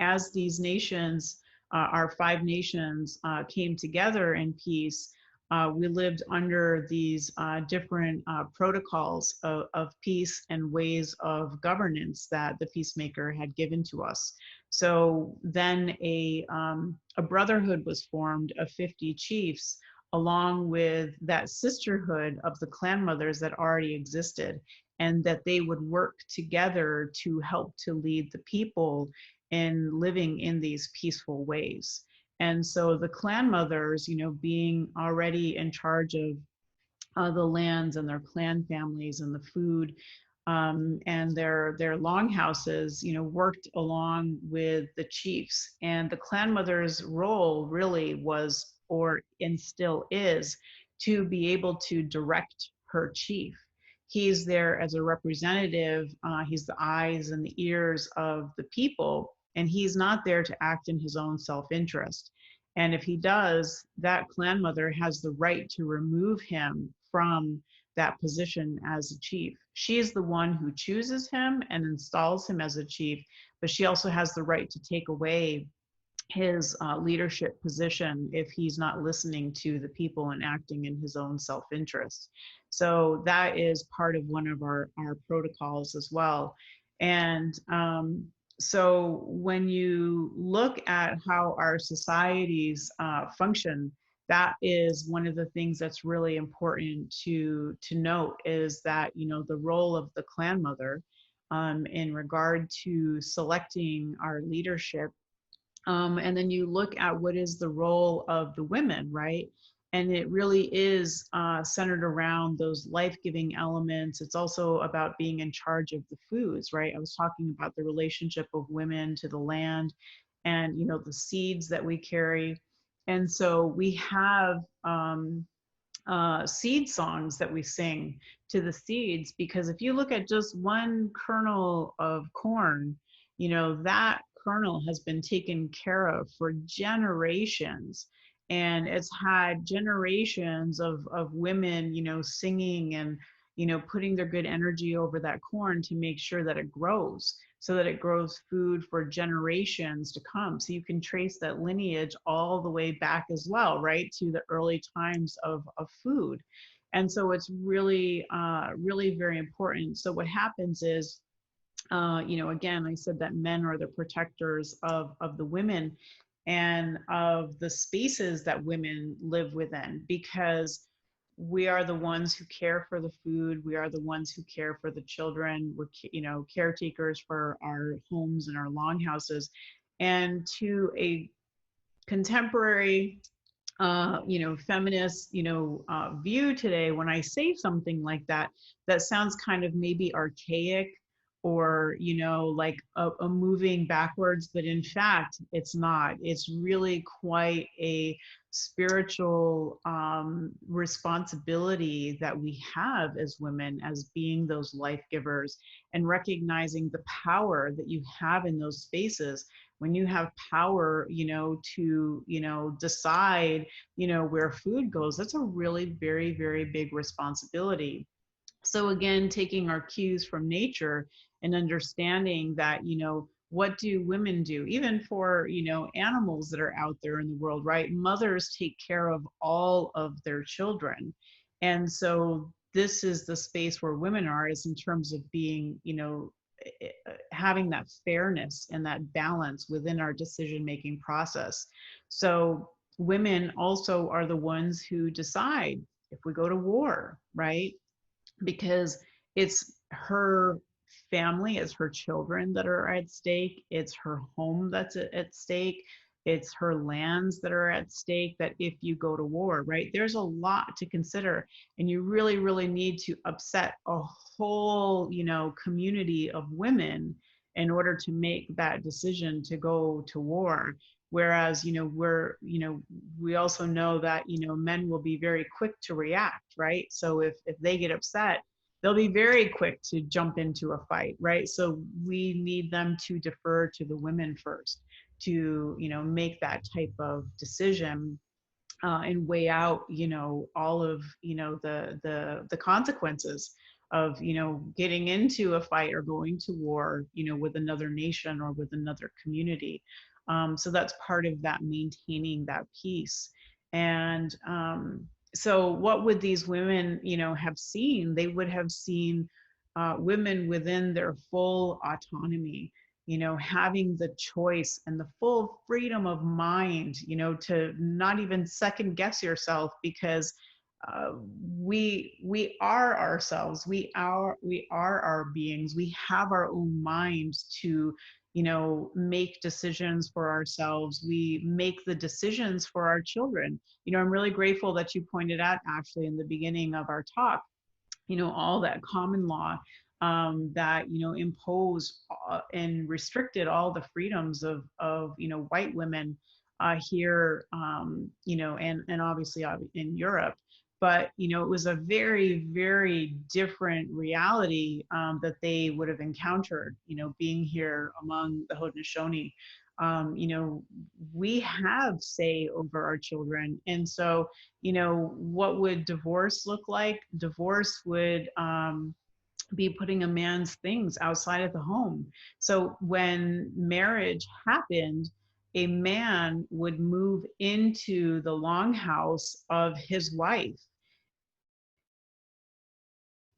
as these nations, our 5 nations came together in peace, we lived under these different protocols of peace and ways of governance that the peacemaker had given to us. So then a brotherhood was formed of 50 chiefs, along with that sisterhood of the clan mothers that already existed, and that they would work together to help to lead the people in living in these peaceful ways. And so the clan mothers, being already in charge of the lands and their clan families and the food, and their longhouses, worked along with the chiefs. And the clan mother's role really was, and still is, to be able to direct her chief. He's there as a representative. He's the eyes and the ears of the people, and he's not there to act in his own self-interest. And if he does, that clan mother has the right to remove him from that position as a chief. She is the one who chooses him and installs him as a chief, but she also has the right to take away his leadership position if he's not listening to the people and acting in his own self-interest. So that is part of one of our protocols as well. And so when you look at how our societies function, that is one of the things that's really important to note, is that, you know, the role of the clan mother in regard to selecting our leadership. And then you look at what is the role of the women, right? And it really is centered around those life-giving elements. It's also about being in charge of the foods, right? I was talking about the relationship of women to the land and, you know, the seeds that we carry. And so we have seed songs that we sing to the seeds, because if you look at just one kernel of corn, you know, that kernel has been taken care of for generations, and it's had generations of women, you know, singing and, you know, putting their good energy over that corn to make sure that it grows, so that it grows food for generations to come. So you can trace that lineage all the way back as well, right, to the early times of food. And so it's really, really very important. So what happens is, you know, again, I said that men are the protectors of the women and of the spaces that women live within, because we are the ones who care for the food. We are the ones who care for the children. We're, you know, caretakers for our homes and our longhouses. And to a contemporary, you know, feminist, you know, view today, when I say something like that, that sounds kind of maybe archaic, or, you know, like a moving backwards, but in fact, it's not. It's really quite a spiritual responsibility that we have as women, as being those life givers, and recognizing the power that you have in those spaces. When you have power, you know, to, you know, decide, you know, where food goes, that's a really very, very big responsibility. So again, taking our cues from nature and understanding that, you know, what do women do? Even for, you know, animals that are out there in the world, right? Mothers take care of all of their children. And so this is the space where women are, is in terms of being, you know, having that fairness and that balance within our decision-making process. So women also are the ones who decide if we go to war, right? Because it's her family, it's her children that are at stake, it's her home that's at stake, it's her lands that are at stake, that if you go to war, right, there's a lot to consider, and you really, really need to upset a whole, you know, community of women in order to make that decision to go to war. Whereas, you know, we also know that, you know, men will be very quick to react, right? So if they get upset, they'll be very quick to jump into a fight, right? So we need them to defer to the women first, to, you know, make that type of decision and weigh out, you know, all of, you know, the consequences of, you know, getting into a fight or going to war, you know, with another nation or with another community. So that's part of that, maintaining that peace. And so what would these women, you know, have seen? They would have seen women within their full autonomy, you know, having the choice and the full freedom of mind, you know, to not even second guess yourself, because we are ourselves. We are our beings. We have our own minds to, you know, make decisions for ourselves. We make the decisions for our children. You know, I'm really grateful that you pointed out, actually, in the beginning of our talk, you know, all that common law that, you know, imposed and restricted all the freedoms of you know, white women here, you know, and obviously in Europe. But, you know, it was a very, very different reality that they would have encountered, you know, being here among the Haudenosaunee. You know, we have say over our children. And so, you know, what would divorce look like? Divorce would be putting a man's things outside of the home. So when marriage happened, a man would move into the longhouse of his wife.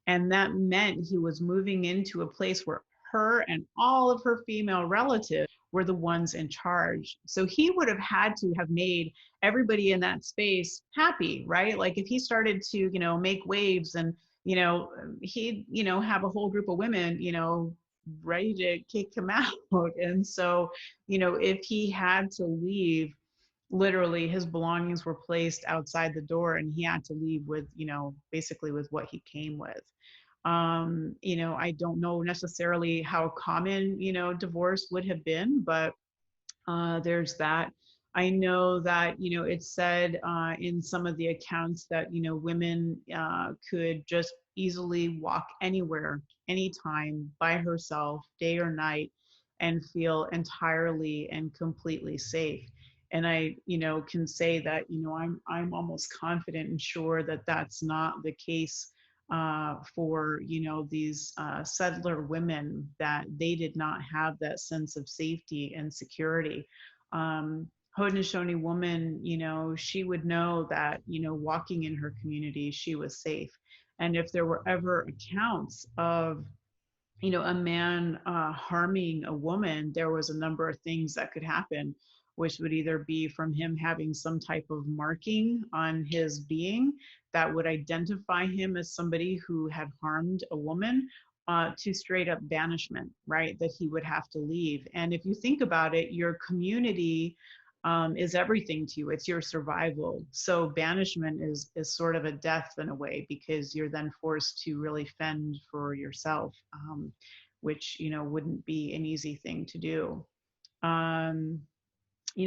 And that meant he was moving into a place where her and all of her female relatives were the ones in charge. So he would have had to have made everybody in that space happy, right? Like if he started to, make waves and, he'd, have a whole group of women, ready to kick him out. And so, if he had to leave, literally his belongings were placed outside the door and he had to leave with, basically with what he came with. I don't know necessarily how common, divorce would have been, but there's that. I know that, it's said in some of the accounts that, women could just easily walk anywhere, anytime by herself, day or night, and feel entirely and completely safe. And I, can say that, I'm almost confident and sure that that's not the case for, these settler women, that they did not have that sense of safety and security. Haudenosaunee woman, she would know that, walking in her community, she was safe. And if there were ever accounts of, a man harming a woman, there was a number of things that could happen, which would either be from him having some type of marking on his being that would identify him as somebody who had harmed a woman, to straight up banishment, right? That he would have to leave. And if you think about it, your community is everything to you. It's your survival. So banishment is sort of a death in a way, because you're then forced to really fend for yourself, which, wouldn't be an easy thing to do.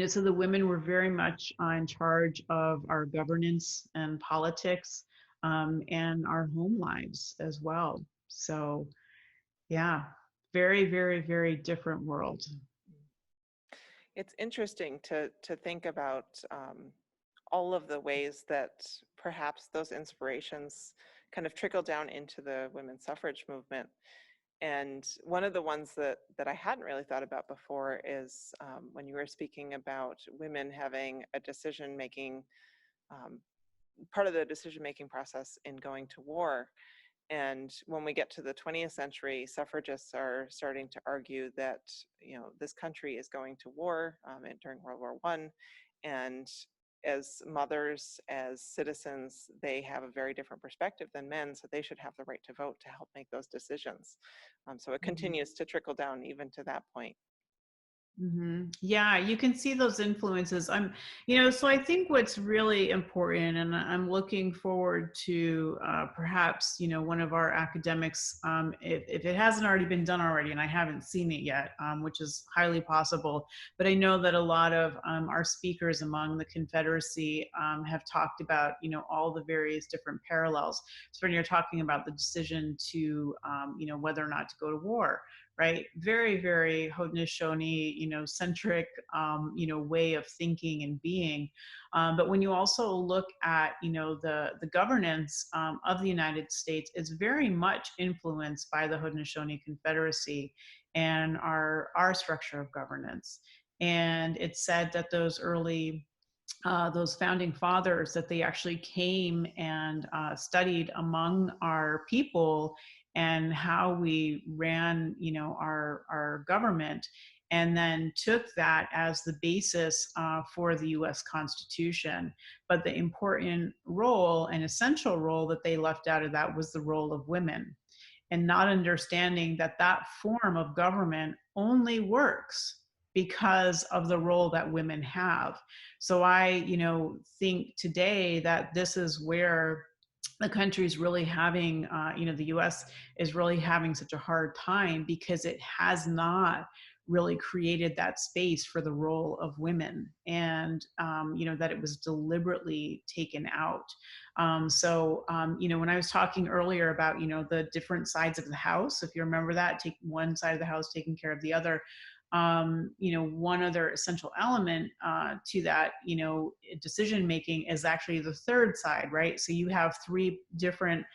So the women were very much in charge of our governance and politics, and our home lives as well. So yeah, very, very, very different world. It's interesting to think about all of the ways that perhaps those inspirations kind of trickle down into the women's suffrage movement. And one of the ones that I hadn't really thought about before is when you were speaking about women having a decision-making, part of the decision-making process in going to war. And when we get to the 20th century, suffragists are starting to argue that, this country is going to war during World War I. And as mothers, as citizens, they have a very different perspective than men, so they should have the right to vote to help make those decisions. So it continues to trickle down even to that point. Mm-hmm. Yeah, you can see those influences. So I think what's really important, and I'm looking forward to perhaps, one of our academics, if it hasn't already been done already, and I haven't seen it yet, which is highly possible, but I know that a lot of our speakers among the Confederacy have talked about, all the various different parallels. So when you're talking about the decision to, whether or not to go to war, right? Very, very Haudenosaunee, centric, way of thinking and being. But when you also look at, the governance of the United States, it's very much influenced by the Haudenosaunee Confederacy and our structure of governance. And it's said that those founding fathers, that they actually came and studied among our people and how we ran, our government, and then took that as the basis for the U.S. Constitution. But the important role and essential role that they left out of that was the role of women, and not understanding that that form of government only works because of the role that women have. So I, think today that this is where the country is really having, the US is really having such a hard time, because it has not really created that space for the role of women, and, that it was deliberately taken out. When I was talking earlier about, the different sides of the house, if you remember that, take one side of the house taking care of the other, one other essential element to that, decision making is actually the third side, right? So you have three different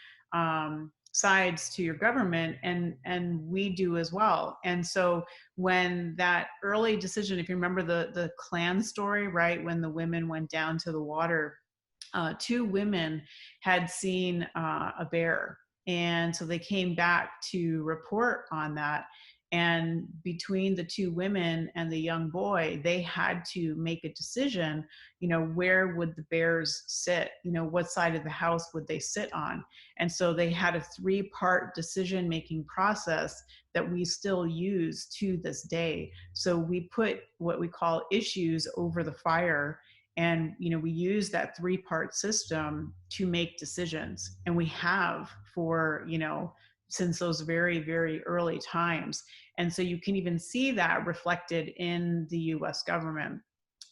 sides to your government, and we do as well. And so when that early decision, if you remember the clan story, right, when the women went down to the water, two women had seen a bear, and so they came back to report on that. And between the two women and the young boy, they had to make a decision, where would the bears sit? What side of the house would they sit on? And so they had a 3-part decision-making process that we still use to this day. So we put what we call issues over the fire, and we use that 3-part system to make decisions, and we have for since those very, very early times. And so you can even see that reflected in the US government.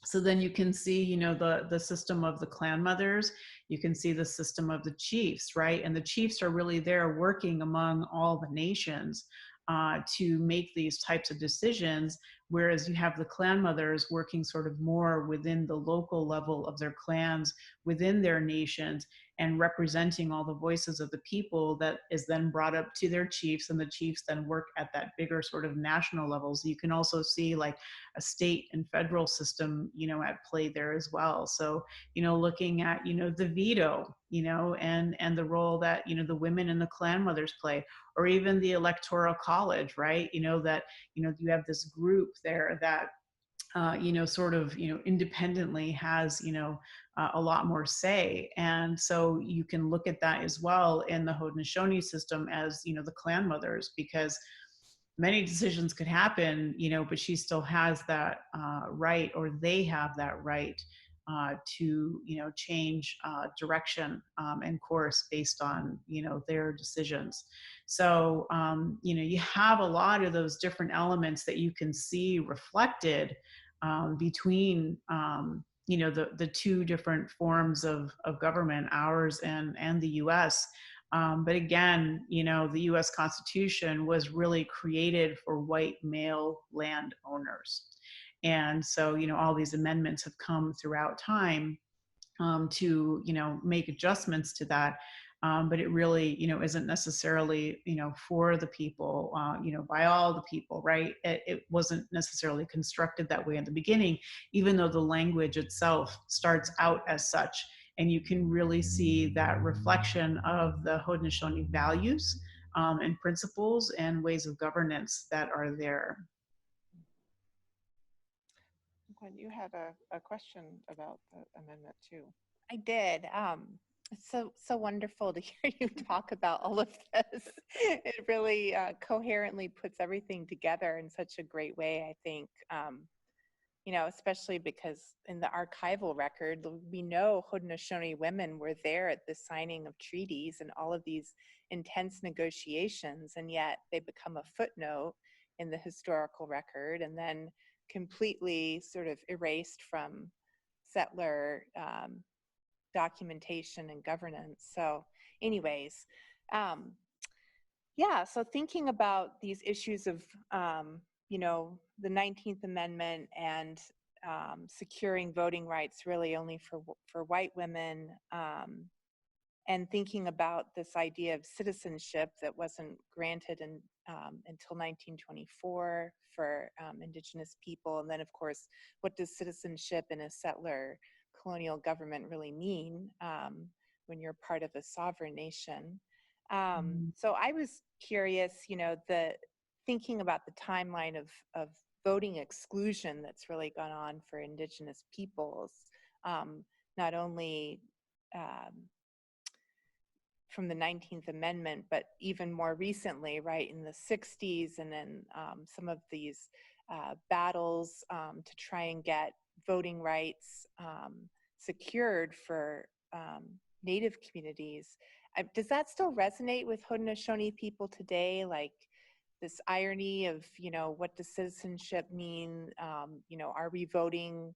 So then you can see, the system of the clan mothers, you can see the system of the chiefs, right? And the chiefs are really there working among all the nations to make these types of decisions, whereas you have the clan mothers working sort of more within the local level of their clans, within their nations, and representing all the voices of the people that is then brought up to their chiefs, and the chiefs then work at that bigger sort of national levels. You can also see like a state and federal system, at play there as well. So, looking at, the veto, and the role that, the women and the clan mothers play, or even the electoral college, right? That, you have this group there that, sort of, independently has, a lot more say. And so you can look at that as well in the Haudenosaunee system as, the clan mothers, because many decisions could happen, but she still has that right, or they have that right to, change direction and course based on, their decisions. So, you have a lot of those different elements that you can see reflected between, the two different forms of government, ours and the US. But again, the US Constitution was really created for white male landowners. And so, all these amendments have come throughout time to, make adjustments to that. But it really, isn't necessarily, for the people, by all the people, right? It wasn't necessarily constructed that way in the beginning, even though the language itself starts out as such. And you can really see that reflection of the Haudenosaunee values and principles and ways of governance that are there. Gwen, you had a question about the amendment too. I did. It's so wonderful to hear you talk about all of this. It really coherently puts everything together in such a great way, I think. Especially because in the archival record, we know Haudenosaunee women were there at the signing of treaties and all of these intense negotiations, and yet they become a footnote in the historical record and then completely sort of erased from settler documentation and governance. So anyways, so thinking about these issues of the 19th Amendment and securing voting rights really only for white women, and thinking about this idea of citizenship that wasn't granted until 1924 for Indigenous people. And then, of course, what does citizenship in a settler colonial government really mean when you're part of a sovereign nation? So I was curious, thinking about the timeline of voting exclusion that's really gone on for Indigenous peoples, not only from the 19th Amendment, but even more recently, right, in the 60s, and then some of these battles to try and get voting rights secured for Native communities. Does that still resonate with Haudenosaunee people today? Like this irony of, what does citizenship mean? Are we voting,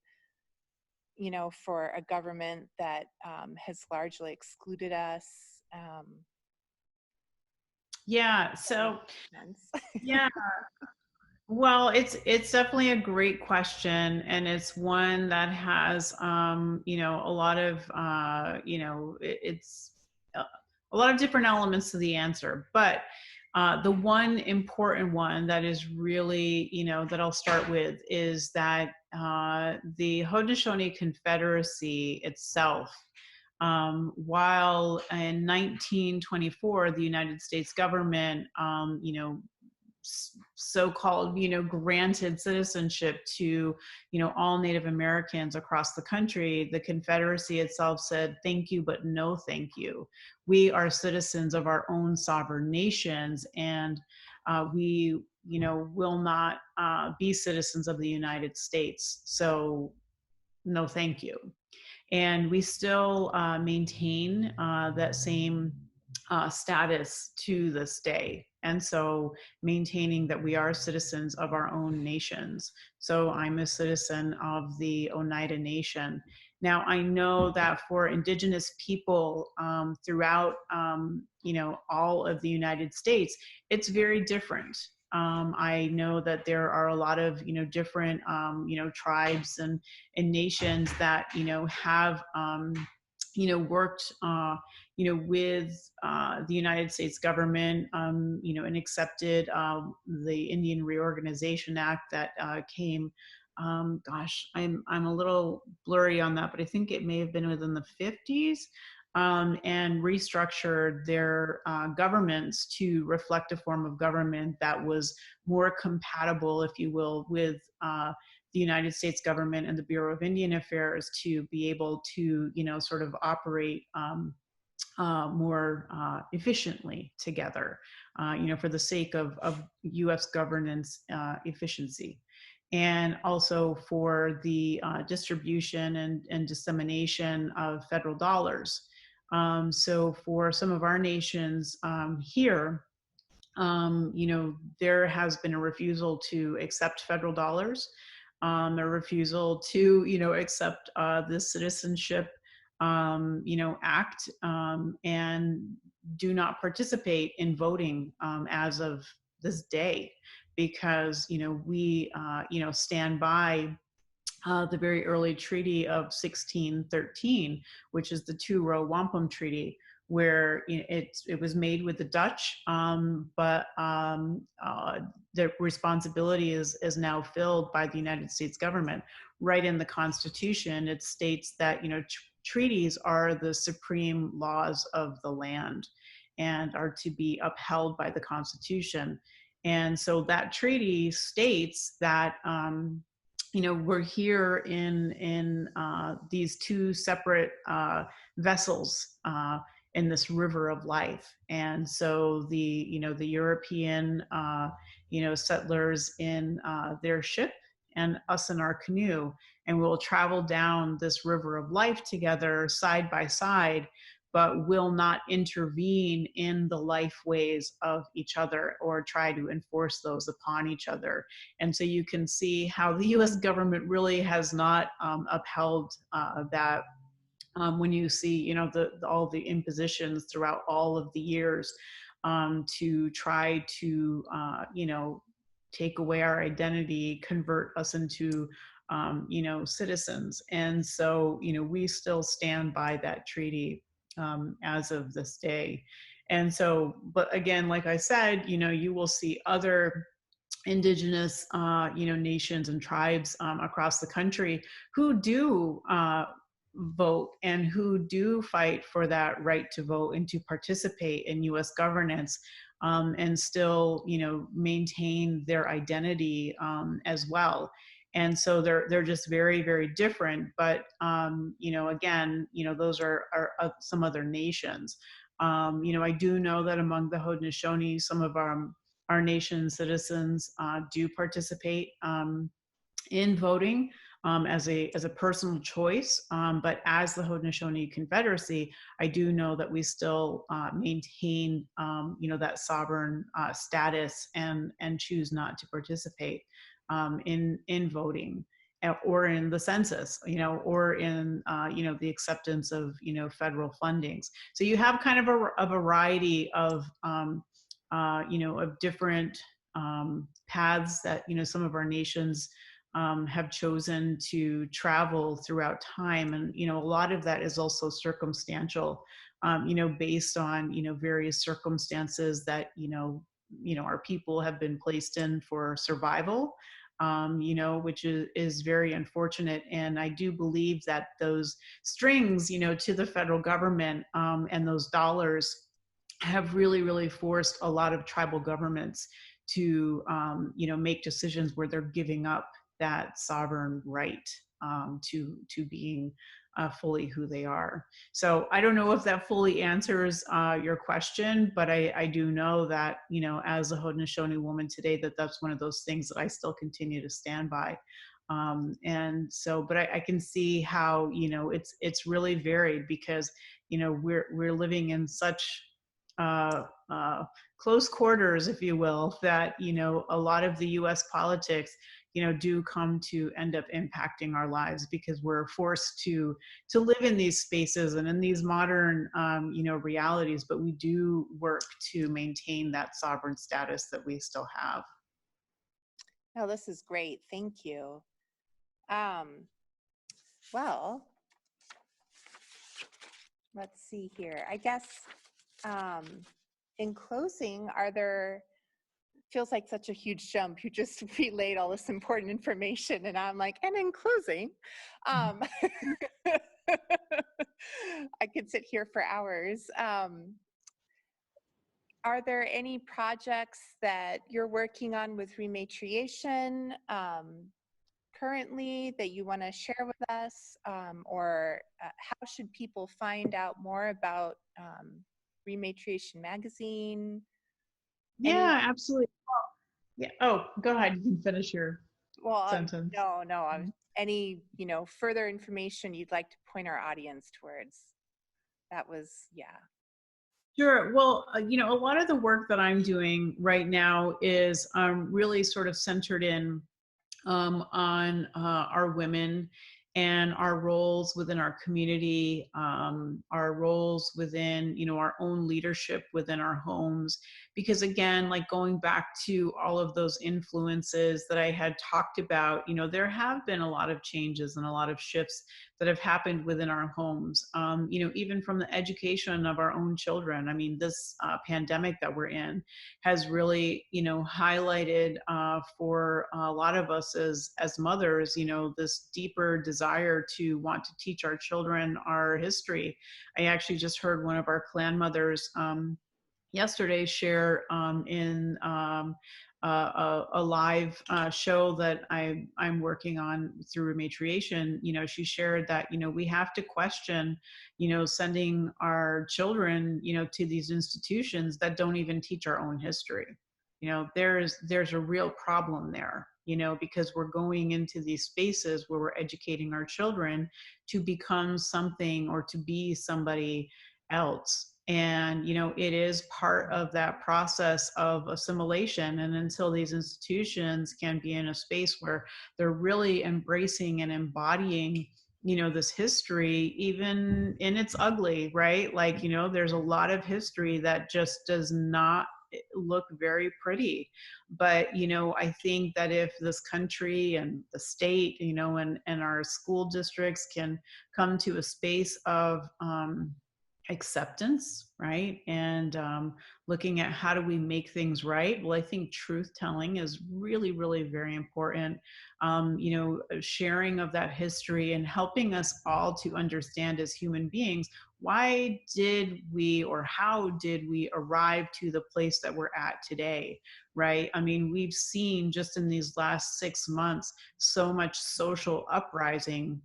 for a government that has largely excluded us? So yeah. Well, it's definitely a great question, and it's one that has a lot of it's a lot of different elements to the answer, but the one important one that is really, that I'll start with is that the Haudenosaunee Confederacy itself, while in 1924, the United States government, so-called, granted citizenship to, all Native Americans across the country, the Confederacy itself said, thank you, but no thank you. We are citizens of our own sovereign nations, and we, will not be citizens of the United States. So no thank you. And we still maintain that same status to this day. And so maintaining that we are citizens of our own nations. So I'm a citizen of the Oneida Nation. Now, I know that for Indigenous people throughout, all of the United States, it's very different. I know that there are a lot of, different, tribes and nations that, have, worked, with the United States government, and accepted the Indian Reorganization Act that came. Gosh, I'm a little blurry on that, but I think it may have been within the 50s. And restructured their governments to reflect a form of government that was more compatible, if you will, with the United States government and the Bureau of Indian Affairs to be able to, sort of operate more efficiently together, for the sake of U.S. governance efficiency. And also for the distribution and dissemination of federal dollars. So for some of our nations here, there has been a refusal to accept federal dollars, a refusal to, accept the Citizenship, Act, and do not participate in voting as of this day, because, we, stand by the very early treaty of 1613, which is the Two-Row Wampum Treaty, where it was made with the Dutch, but the responsibility is now filled by the United States government. Right in the Constitution, it states that treaties are the supreme laws of the land and are to be upheld by the Constitution. And so that treaty states that we're here in these two separate vessels in this river of life. And so the European settlers in their ship and us in our canoe, and we'll travel down this river of life together side by side, but will not intervene in the life ways of each other or try to enforce those upon each other. And so you can see how the US government really has not upheld that when you see, all the impositions throughout all of the years to try to, take away our identity, convert us into, citizens. And so, we still stand by that treaty as of this day. And so, but again, like I said, you will see other Indigenous, nations and tribes across the country who do vote and who do fight for that right to vote and to participate in U.S. governance, and still, maintain their identity as well. And so they're just very, very different. But again, those are some other nations. I do know that among the Haudenosaunee, some of our nation's citizens do participate in voting as a personal choice. But as the Haudenosaunee Confederacy, I do know that we still maintain that sovereign status and choose not to participate in voting or in the census, or in the acceptance of federal fundings. So you have kind of a variety of of different paths that some of our nations have chosen to travel throughout time. And a lot of that is also circumstantial. based on, various circumstances that, our people have been placed in for survival, which is very unfortunate. And I do believe that those strings, to the federal government, and those dollars have really, really forced a lot of tribal governments to, make decisions where they're giving up that sovereign right, to being fully who they are. So I don't know if that fully answers your question, but I do know that, as a Haudenosaunee woman today, that's one of those things that I still continue to stand by. And so, but I can see how, it's really varied because, we're living in such close quarters, if you will, that, a lot of the US politics, do come to end up impacting our lives because we're forced to live in these spaces and in these modern, realities, but we do work to maintain that sovereign status that we still have. Oh, this is great. Thank you. Well, let's see here. I guess in closing, feels like such a huge jump. You just relayed all this important information and I'm like, and in closing, I could sit here for hours. Are there any projects that you're working on with Rematriation currently that you want to share with us? Or how should people find out more about Rematriation Magazine? Yeah, absolutely. Yeah. Oh, go ahead. You can finish your sentence. No. Any, further information you'd like to point our audience towards? That was, yeah. Sure. Well, a lot of the work that I'm doing right now is really sort of centered in on our women and our roles within our community, our roles within, our own leadership within our homes. Because again, like going back to all of those influences that I had talked about, there have been a lot of changes and a lot of shifts that have happened within our homes, even from the education of our own children. I mean, this pandemic that we're in has really, highlighted for a lot of us as mothers, this deeper desire to want to teach our children our history. I actually just heard one of our clan mothers yesterday share in a live show that I'm working on through Rematriation. She shared that, we have to question, sending our children, to these institutions that don't even teach our own history. There's a real problem there, because we're going into these spaces where we're educating our children to become something or to be somebody else. And, it is part of that process of assimilation. And until these institutions can be in a space where they're really embracing and embodying, this history, even in its ugly, right? Like, there's a lot of history that just does not look very pretty. But, I think that if this country and the state, and our school districts can come to a space of, acceptance, right? And looking at how do we make things right? Well, I think truth telling is really, really very important. Sharing of that history and helping us all to understand as human beings, why did we or how did we arrive to the place that we're at today, right? I mean, we've seen just in these last 6 months so much social uprising,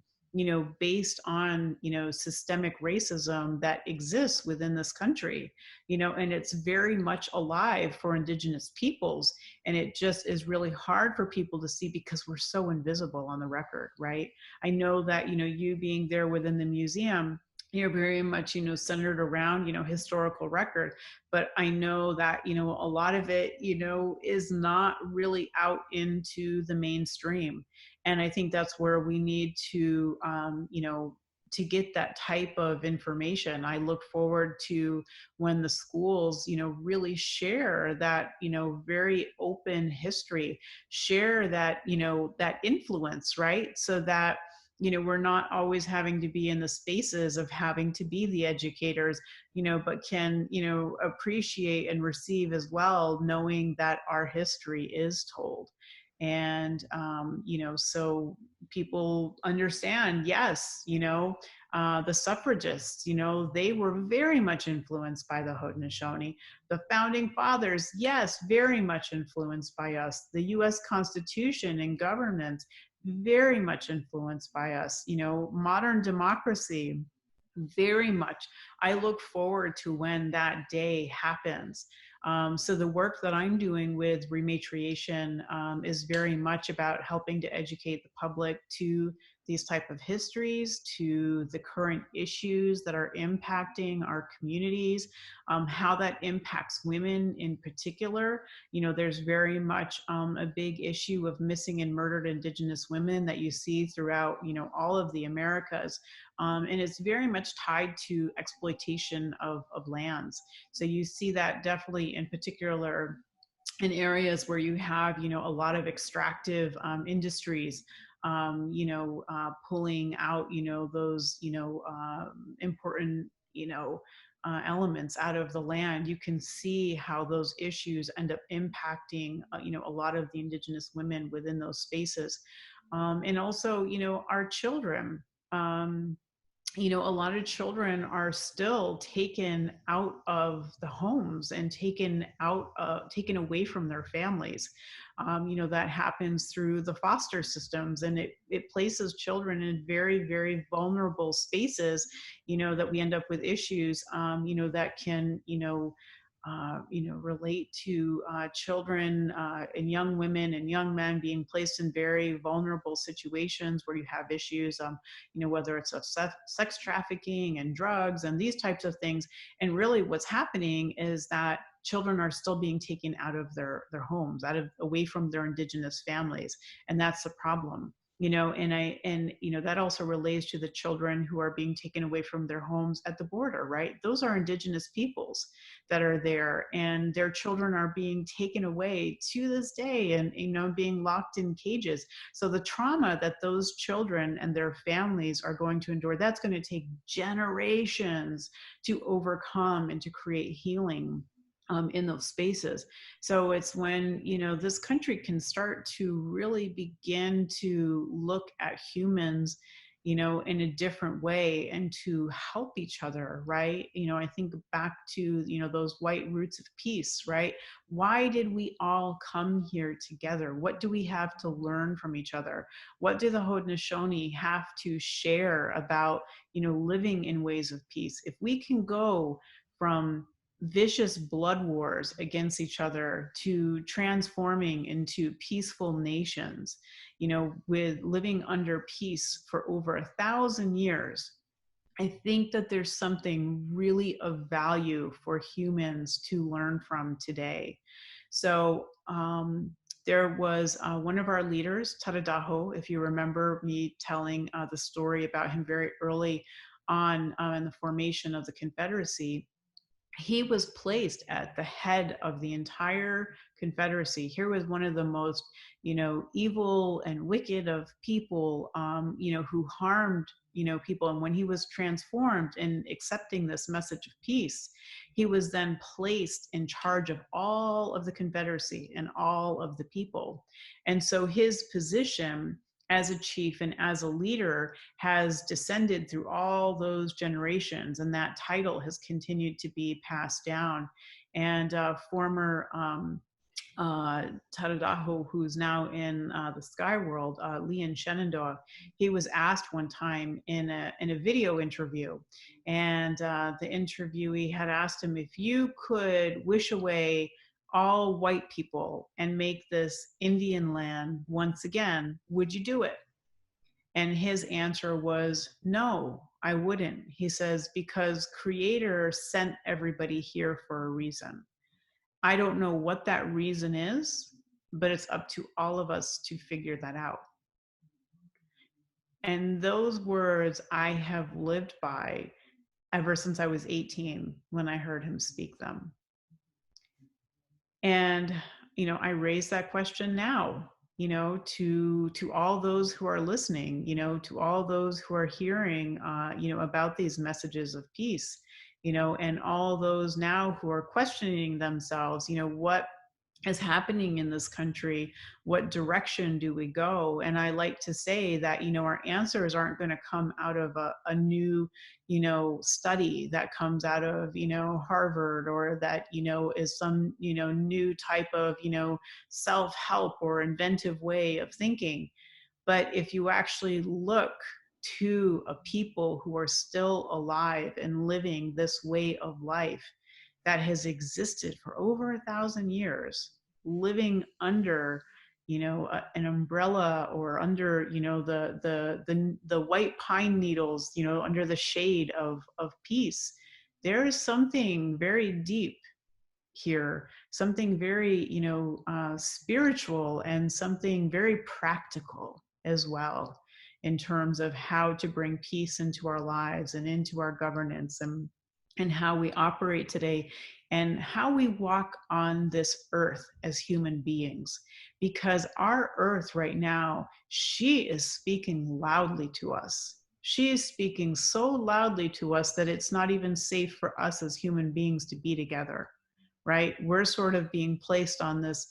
based on, systemic racism that exists within this country, and it's very much alive for Indigenous peoples. And it just is really hard for people to see because we're so invisible on the record, right? I know that, you being there within the museum, you're very much, centered around, historical record. But I know that, a lot of it, is not really out into the mainstream. And I think that's where we need to, to get that type of information. I look forward to when the schools, really share that, very open history, share that, that influence, right? So that, we're not always having to be in the spaces of having to be the educators, but can, appreciate and receive as well, knowing that our history is told. And, so people understand, yes, the suffragists, they were very much influenced by the Haudenosaunee. The founding fathers, yes, very much influenced by us. The US Constitution and government, very much influenced by us. Modern democracy, very much. I look forward to when that day happens. So the work that I'm doing with Rematriation is very much about helping to educate the public to these type of histories, to the current issues that are impacting our communities, how that impacts women in particular. There's very much a big issue of missing and murdered Indigenous women that you see throughout, all of the Americas. And it's very much tied to exploitation of lands. So you see that definitely in particular in areas where you have, a lot of extractive industries, pulling out, those, important, elements out of the land. You can see how those issues end up impacting, a lot of the Indigenous women within those spaces. And also, our children. A lot of children are still taken out of the homes and taken away from their families. That happens through the foster systems, and it places children in very, very vulnerable spaces, that we end up with issues, that can, relate to children and young women and young men being placed in very vulnerable situations where you have issues, whether it's of sex trafficking and drugs and these types of things. And really what's happening is that children are still being taken out of their homes, away from their Indigenous families. And that's the problem. That also relates to the children who are being taken away from their homes at the border, right? Those are Indigenous peoples that are there, and their children are being taken away to this day and, being locked in cages. So the trauma that those children and their families are going to endure, that's going to take generations to overcome and to create healing in those spaces. So it's when, this country can start to really begin to look at humans, in a different way and to help each other, right? I think back to, those white roots of peace, right? Why did we all come here together? What do we have to learn from each other? What do the Haudenosaunee have to share about, living in ways of peace? If we can go from vicious blood wars against each other to transforming into peaceful nations, with living under peace for over 1,000 years, I think that there's something really of value for humans to learn from today. So there was one of our leaders, Tadadaho, if you remember me telling the story about him very early on in the formation of the Confederacy. He was placed at the head of the entire Confederacy. Here was one of the most, evil and wicked of people, who harmed, people. And when he was transformed in accepting this message of peace, he was then placed in charge of all of the Confederacy and all of the people. And so his position as a chief and as a leader has descended through all those generations, and that title has continued to be passed down. And former Tadadaho, who's now in the sky world, Michelle Schenandoah, he was asked one time in a video interview, and the interviewee had asked him, if you could wish away all white people and make this Indian land once again, would you do it? And his answer was, no, I wouldn't. He says, because Creator sent everybody here for a reason. I don't know what that reason is, but it's up to all of us to figure that out. And those words I have lived by ever since I was 18 when I heard him speak them. And, I raise that question now. to all those who are listening, to all those who are hearing, about these messages of peace, and all those now who are questioning themselves, what is happening in this country, what direction do we go? And I like to say that our answers aren't going to come out of a new study that comes out of Harvard, or that is some new type of self-help or inventive way of thinking. But if you actually look to a people who are still alive and living this way of life that has existed for over 1,000 years, living under an umbrella, or under the white pine needles, under the shade of peace, there is something very deep here, something very spiritual, and something very practical as well, in terms of how to bring peace into our lives and into our governance, and how we operate today, and how we walk on this earth as human beings. Because our earth right now, she is speaking loudly to us. She is speaking so loudly to us that it's not even safe for us as human beings to be together, right? We're sort of being placed on this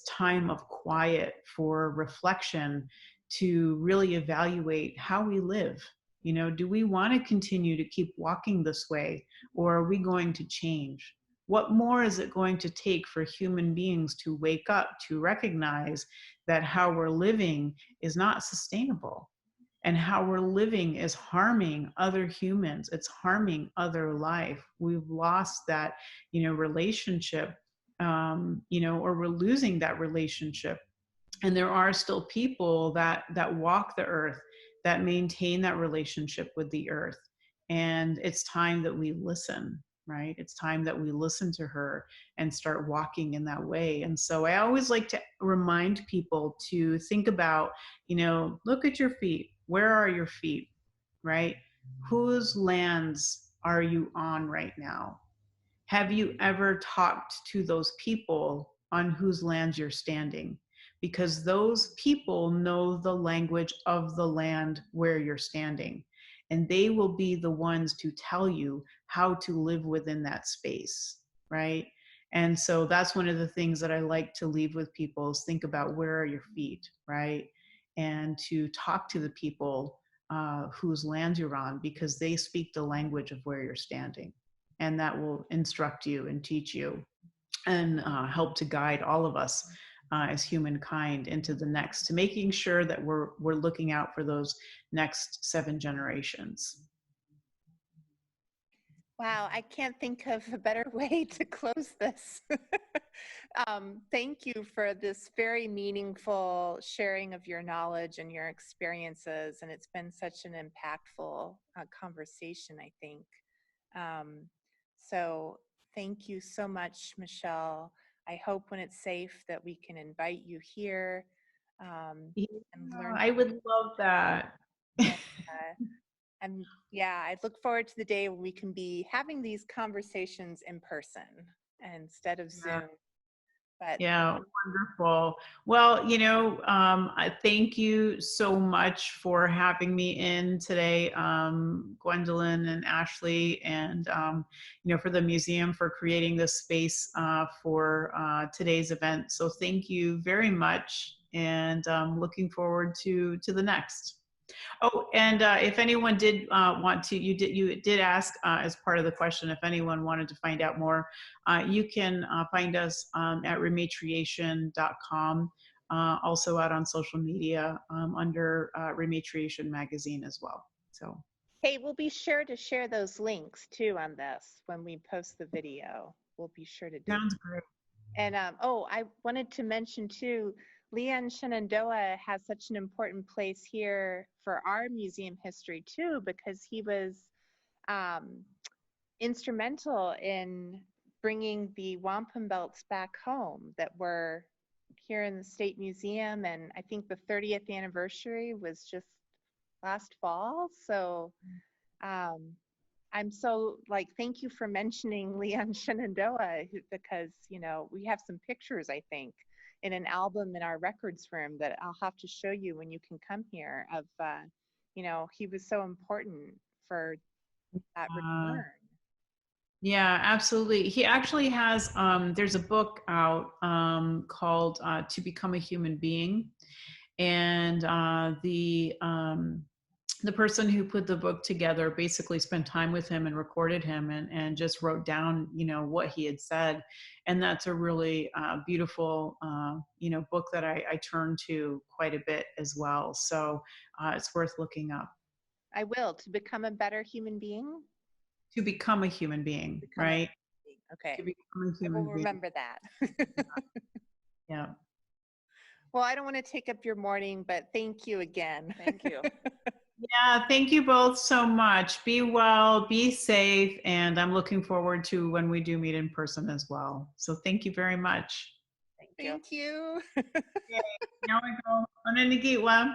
time of quiet for reflection, to really evaluate how we live. Do we want to continue to keep walking this way, or are we going to change? What more is it going to take for human beings to wake up, to recognize that how we're living is not sustainable, and how we're living is harming other humans, it's harming other life? We've lost that relationship, or we're losing that relationship. And there are still people that walk the earth, that maintain that relationship with the earth. And it's time that we listen, right? It's time that we listen to her and start walking in that way. And so I always like to remind people to think about, look at your feet. Where are your feet, right? Whose lands are you on right now? Have you ever talked to those people on whose lands you're standing? Because those people know the language of the land where you're standing, and they will be the ones to tell you how to live within that space, right? And so that's one of the things that I like to leave with people, is think about, where are your feet, right? And to talk to the people whose land you're on, because they speak the language of where you're standing. And that will instruct you and teach you, and help to guide all of us as humankind into the next, to making sure that we're looking out for those next 7 generations. Wow, I can't think of a better way to close this. Thank you for this very meaningful sharing of your knowledge and your experiences, and it's been such an impactful conversation, I think. So thank you so much, Michelle. I hope when it's safe that we can invite you here and learn. I would love that. And yeah, I look forward to the day when we can be having these conversations in person instead of Zoom. But yeah, wonderful. Well, I thank you so much for having me in today, Gwendolyn and Ashley, and for the museum for creating this space for today's event. So thank you very much, and looking forward to the next. Oh, and if anyone did want to, you did ask as part of the question, if anyone wanted to find out more, you can find us at rematriation.com, also out on social media under Rematriation Magazine as well. So, hey, we'll be sure to share those links too on this when we post the video. We'll be sure to do. Sounds great. And oh, I wanted to mention too, Shenandoah has such an important place here for our museum history too, because he was instrumental in bringing the wampum belts back home that were here in the State Museum. And I think the 30th anniversary was just last fall. So I'm so thank you for mentioning Shenandoah, because, we have some pictures, I think, in an album in our records room that I'll have to show you when you can come here of, you know, he was so important for that Uh, return. yeah, absolutely. He actually has, there's a book out called To Become a Human Being. And the person who put the book together basically spent time with him and recorded him and just wrote down, you know, what he had said. And that's a really beautiful, you know, book that I turn to quite a bit as well. So it's worth looking up. I will, to become a better human being. To become a human being, Become right? okay. To become a I human will being. remember that. Yeah. Well, I don't want to take up your morning, but thank you again. Thank you. Yeah, thank you both so much. Be well, be safe, and I'm looking forward to when we do meet in person as well. So thank you very much. Thank you. Thank you. Okay, now we go. Onenigiwa.